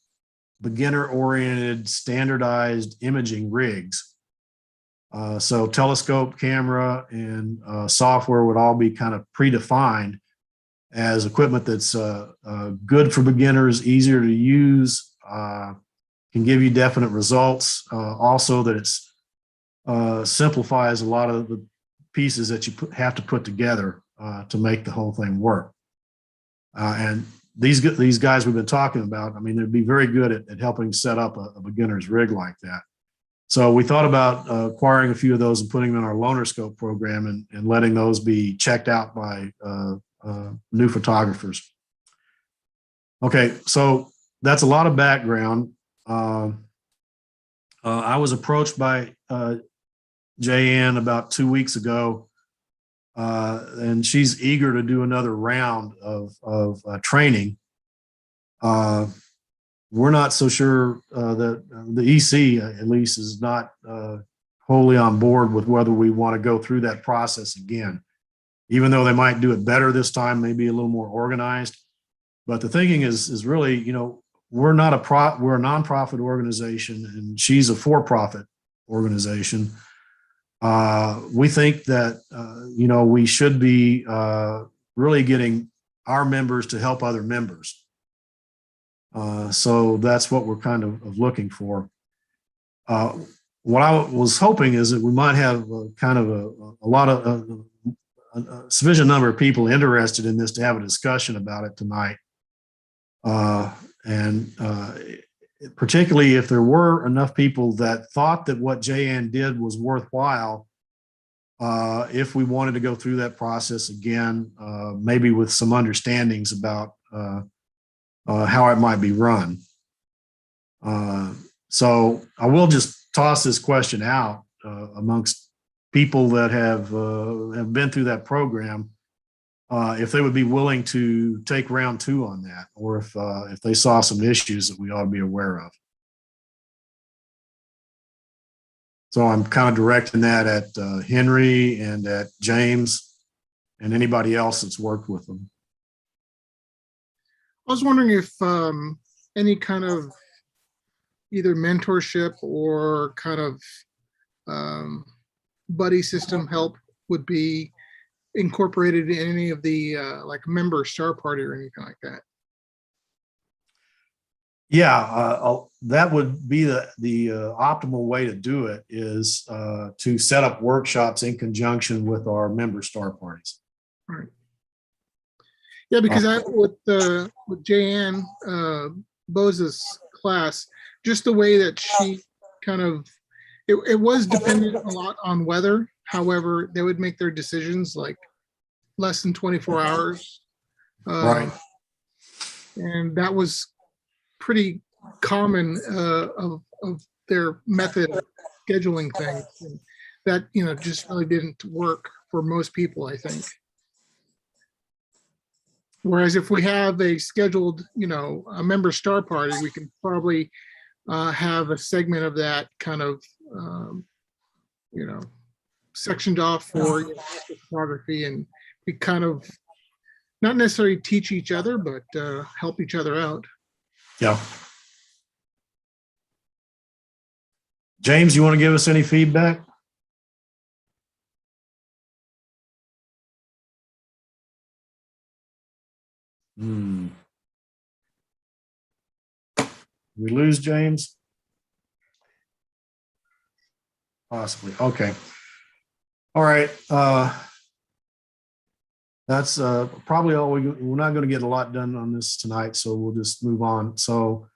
beginner-oriented, standardized imaging rigs. So telescope, camera, and software would all be kind of predefined as equipment that's good for beginners, easier to use, can give you definite results. Also that it's simplifies a lot of the pieces that you have to put together to make the whole thing work. And these guys we've been talking about, I mean, they'd be very good at helping set up a beginner's rig like that. So we thought about acquiring a few of those and putting them in our loaner scope program and letting those be checked out by new photographers. Okay, so that's a lot of background. I was approached by Jan about 2 weeks ago, and she's eager to do another round of training. We're not so sure that the EC, at least, is not wholly on board with whether we want to go through that process again, even though they might do it better this time, maybe a little more organized. But the thinking is really, we're a nonprofit organization, and she's a for-profit organization. We think that, we should be really getting our members to help other members. So that's what we're kind of looking for. What I was hoping is that we might have kind of a lot of a sufficient number of people interested in this to have a discussion about it tonight. And particularly if there were enough people that thought that what Jan did was worthwhile, if we wanted to go through that process again, maybe with some understandings about how it might be run. So I will just toss this question out amongst people that have been through that program, if they would be willing to take round 2 on that, or if they saw some issues that we ought to be aware of. So I'm kind of directing that at Henry and at James and anybody else that's worked with them. I was wondering if any kind of either mentorship or kind of buddy system help would be incorporated in any of the like member star party or anything like that. Yeah, that would be the optimal way to do it, is to set up workshops in conjunction with our member star parties. Right. Yeah, because with Jan Bose's class, just the way that she kind of, it was dependent a lot on weather. However, they would make their decisions like less than 24 hours. Right. And that was pretty common of their method of scheduling things. And that, just really didn't work for most people, I think. Whereas if we have a scheduled, a member star party, we can probably have a segment of that kind of, sectioned off for photography, and we kind of not necessarily teach each other, but help each other out. Yeah. James, you want to give us any feedback? We lose James? Possibly. Okay. All right. That's probably all we're not going to get a lot done on this tonight, so we'll just move on. So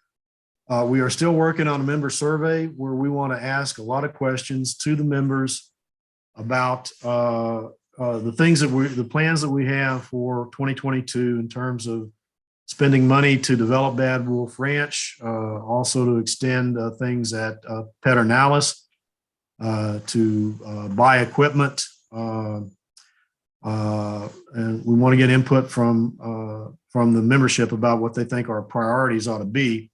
we are still working on a member survey where we want to ask a lot of questions to the members about the things the plans that we have for 2022 in terms of spending money to develop Bad Wolf Ranch, also to extend things at Pedernales, to buy equipment. And we want to get input from the membership about what they think our priorities ought to be.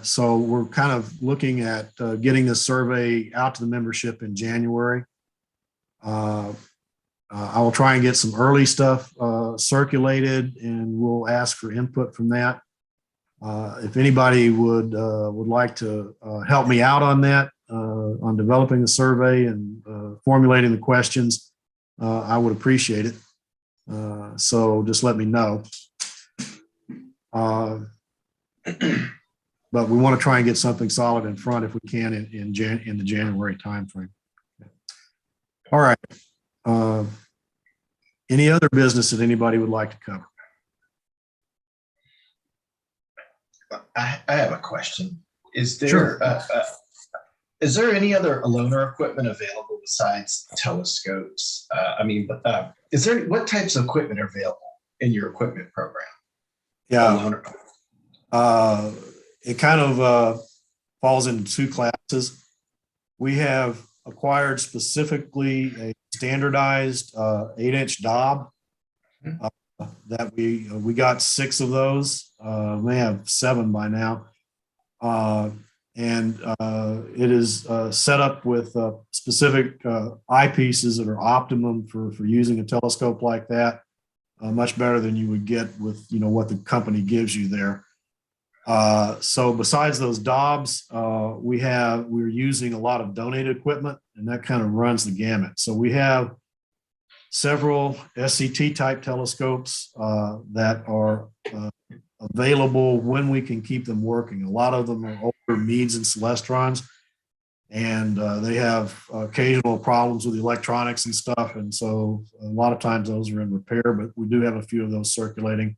So we're kind of looking at getting this survey out to the membership in January. I will try and get some early stuff circulated, and we'll ask for input from that. If anybody would like to help me out on that, on developing the survey and formulating the questions, I would appreciate it. So just let me know. But we want to try and get something solid in front if we can in the January timeframe. All right. Any other business that anybody would like to cover? I have a question. Is there Sure. Is there any other loaner equipment available besides telescopes? Is there what types of equipment are available in your equipment program? Yeah. It kind of falls into two classes. We have acquired specifically a standardized 8-inch Dob that we got 6 of those. We have 7 by now. And it is set up with specific eyepieces that are optimum for using a telescope like that, much better than you would get with what the company gives you there. So besides those Dobs, we're using a lot of donated equipment, and that kind of runs the gamut. So we have several SCT type telescopes that are available when we can keep them working. A lot of them are older Meads and Celestrons, and they have occasional problems with the electronics and stuff. And so a lot of times those are in repair, but we do have a few of those circulating.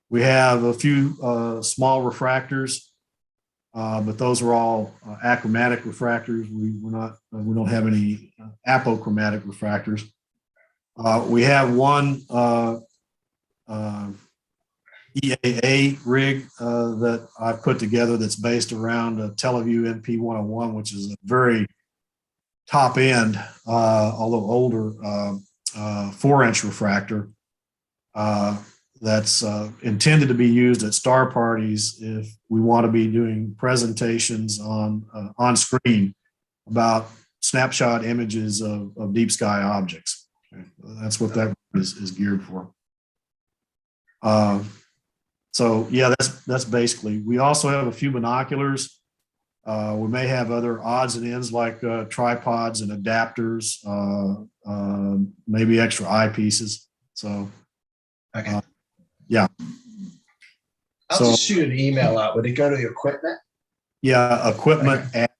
We have a few small refractors, but those are all achromatic refractors. We don't have any apochromatic refractors. We have one EAA rig that I put together that's based around a TeleVue MP101, which is a very top end, although older, 4-inch refractor that's intended to be used at star parties if we want to be doing presentations on screen about snapshot images of deep sky objects. Okay. That's what that is geared for. So yeah, that's basically. We also have a few binoculars. We may have other odds and ends like tripods and adapters, maybe extra eyepieces. So, okay. Yeah. I'll just shoot an email out. Would it go to the equipment? Yeah, equipment at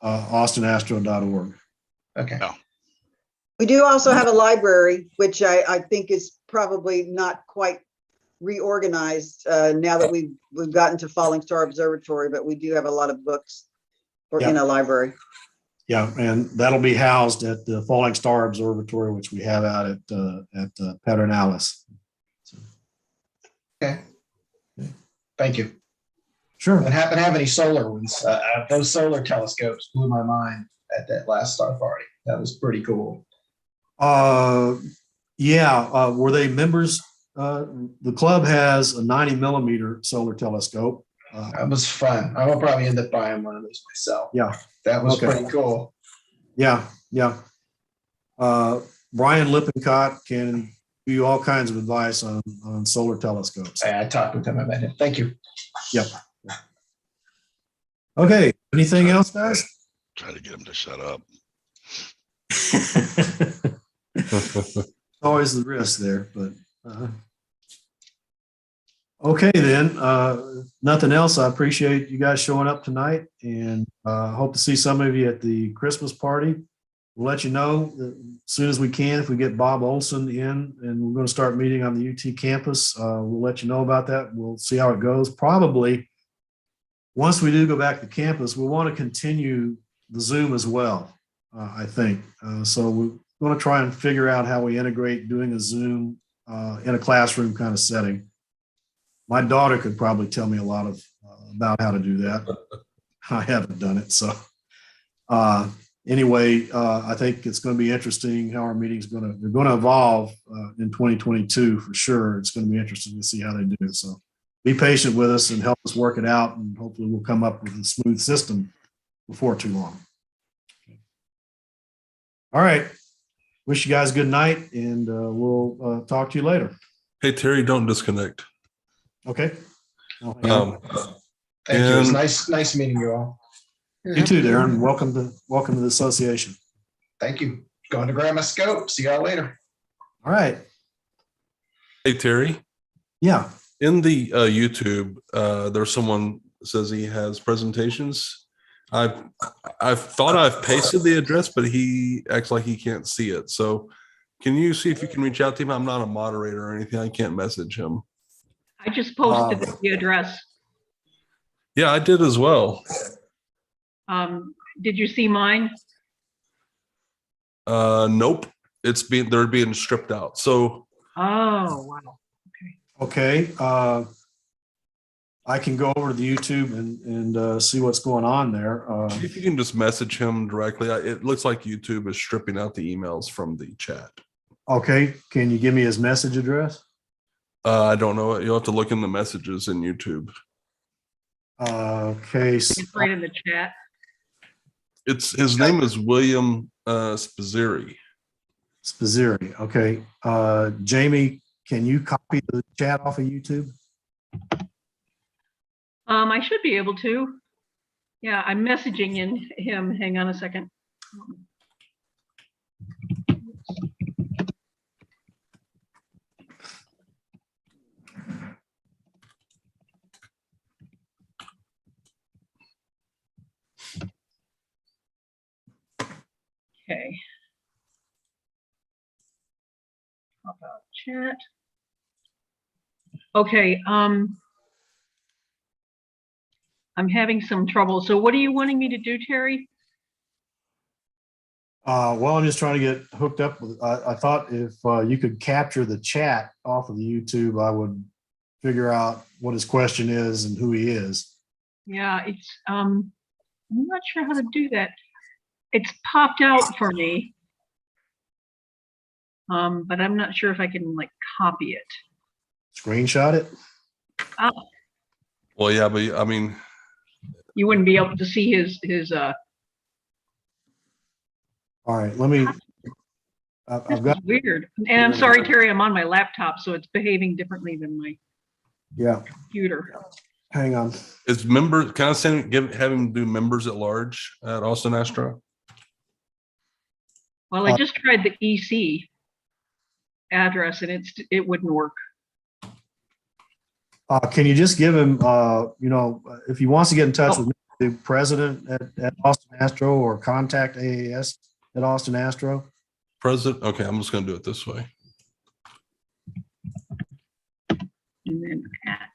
austinastro.org. Okay. Oh. We do also have a library, which I think is probably not quite reorganized now that we've gotten to Falling Star Observatory, but we do have a lot of books in a library. Yeah, and that'll be housed at the Falling Star Observatory, which we have out at Pedernales. Okay. Thank you. Sure. And happen to have any solar ones. Those solar telescopes blew my mind at that last star party. That was pretty cool. Yeah. Were they members? The club has a 90 millimeter solar telescope. That was fun. I will probably end up buying one of those myself. Yeah. That was Okay. pretty cool. Yeah. Yeah. Brian Lippincott can give you all kinds of advice on solar telescopes. I talked with him about it. Thank you. Yep. Okay. Anything else, guys? Try to get him to shut up. Always the risk there, but okay then. Nothing else. I appreciate you guys showing up tonight, and hope to see some of you at the Christmas party. we'll let you know as soon as we can if we get Bob Olson in, and we're going to start meeting on the UT campus. We'll let you know about that. We'll see how it goes. Probably once we do go back to campus, we'll want to continue the Zoom as well, I think. So we're going to try and figure out how we integrate doing a Zoom in a classroom kind of setting. My daughter could probably tell me a lot of about how to do that. I haven't done it. So anyway, I think it's going to be interesting how our meeting's they're going to evolve in 2022 for sure. It's going to be interesting to see how they do it. So be patient with us and help us work it out. And hopefully we'll come up with a smooth system before too long. All right. Wish you guys a good night, and we'll talk to you later. Hey, Terry, don't disconnect. Okay. Thank you. It was nice meeting you all. You too, Darren. Welcome to the association. Thank you. Going to grab my scope. See y'all later. All right. Hey, Terry. Yeah. In the YouTube, there's someone says he has presentations. I've thought I've pasted the address, but he acts like he can't see it. So can you see if you can reach out to him? I'm not a moderator or anything. I can't message him. I just posted the address. Yeah, I did as well. Did you see mine? Nope. They're being stripped out. So. Oh, wow. Okay. I can go over to the YouTube and see what's going on there. If you can just message him directly. It looks like YouTube is stripping out the emails from the chat. Okay. Can you give me his message address? I don't know. You'll have to look in the messages in YouTube. Okay. It's right in the chat. His name is William Spazzeri. Spazzeri. Okay. Jamie, can you copy the chat off of YouTube? I should be able to. Yeah, I'm messaging him. Hang on a second. Okay. How about chat? Okay. I'm having some trouble. So what are you wanting me to do, Terry? Well, I'm just trying to get hooked up with, I thought if you could capture the chat off of the YouTube, I would figure out what his question is and who he is. Yeah, it's, I'm not sure how to do that. It's popped out for me. But I'm not sure if I can like copy it. Screenshot it? Oh. Well, yeah, but I mean, you wouldn't be able to see his all right, let me I've got weird. And I'm sorry, Terry, I'm on my laptop, so it's behaving differently than my computer. Hang on. Is member, can I have him do members at large at Austin Astro? Well, I just tried the EC address and it wouldn't work. Can you just give him, if he wants to get in touch with me, the president at Austin Astro, or contact AAS at Austin Astro? President? Okay, I'm just going to do it this way. And then at.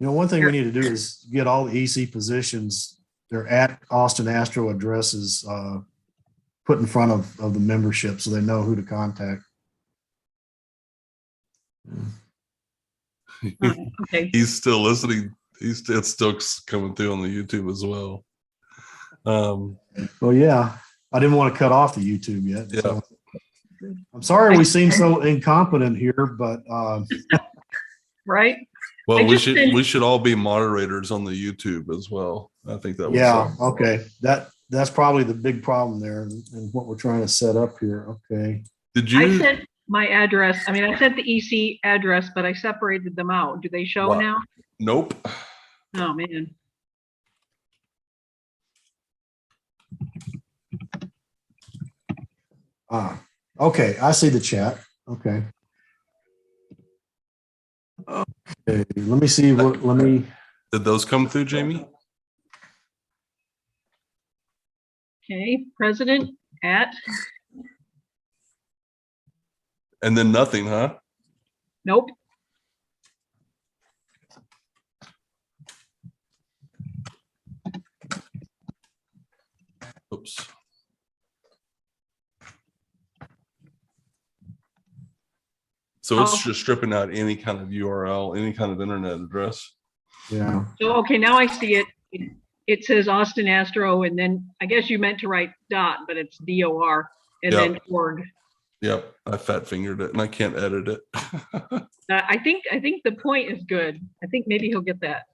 One thing we need to do is get all the EC positions, they're at Austin Astro addresses, put in front of the membership so they know who to contact. Okay. He's still listening. It's still coming through on the YouTube as well. Well, yeah, I didn't want to cut off the YouTube yet. Yeah. So. I'm sorry we seem so incompetent here, but right. Well, we should all be moderators on the YouTube as well. I think that was okay. That's probably the big problem there and what we're trying to set up here. Okay. Did you? I sent my address. I mean, I sent the EC address, but I separated them out. Do they show now? Nope. Oh man. Okay. I see the chat. Okay. Okay. Let me see. Let me. Did those come through, Jamie? Okay, president at, And then nothing, huh? nope. Oops. So it's Oh. just stripping out any kind of URL, any kind of internet address. Yeah. So, okay, now I see it. It says Austin Astro, and then I guess you meant to write dot, but it's DOR, and then org. Yep, I fat fingered it and I can't edit it. I think the point is good. I think maybe he'll get that.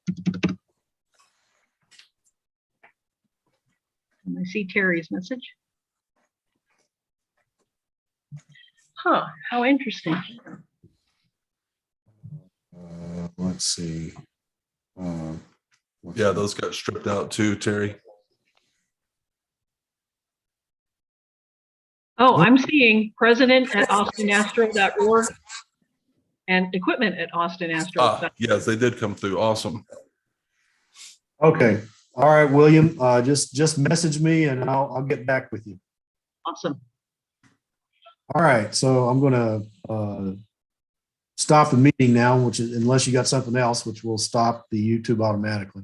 And I see Terry's message. Huh, how interesting. Let's see. Yeah, those got stripped out too, Terry. Oh, I'm seeing president at austinastro.org and equipment at austinastro.org. Yes, they did come through. Awesome. Okay. All right, William. Just message me and I'll get back with you. Awesome. All right. So I'm gonna stop the meeting now, which is, unless you got something else, which will stop the YouTube automatically.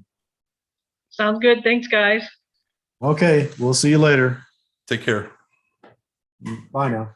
Sounds good. Thanks, guys. Okay. We'll see you later. Take care. Bye now.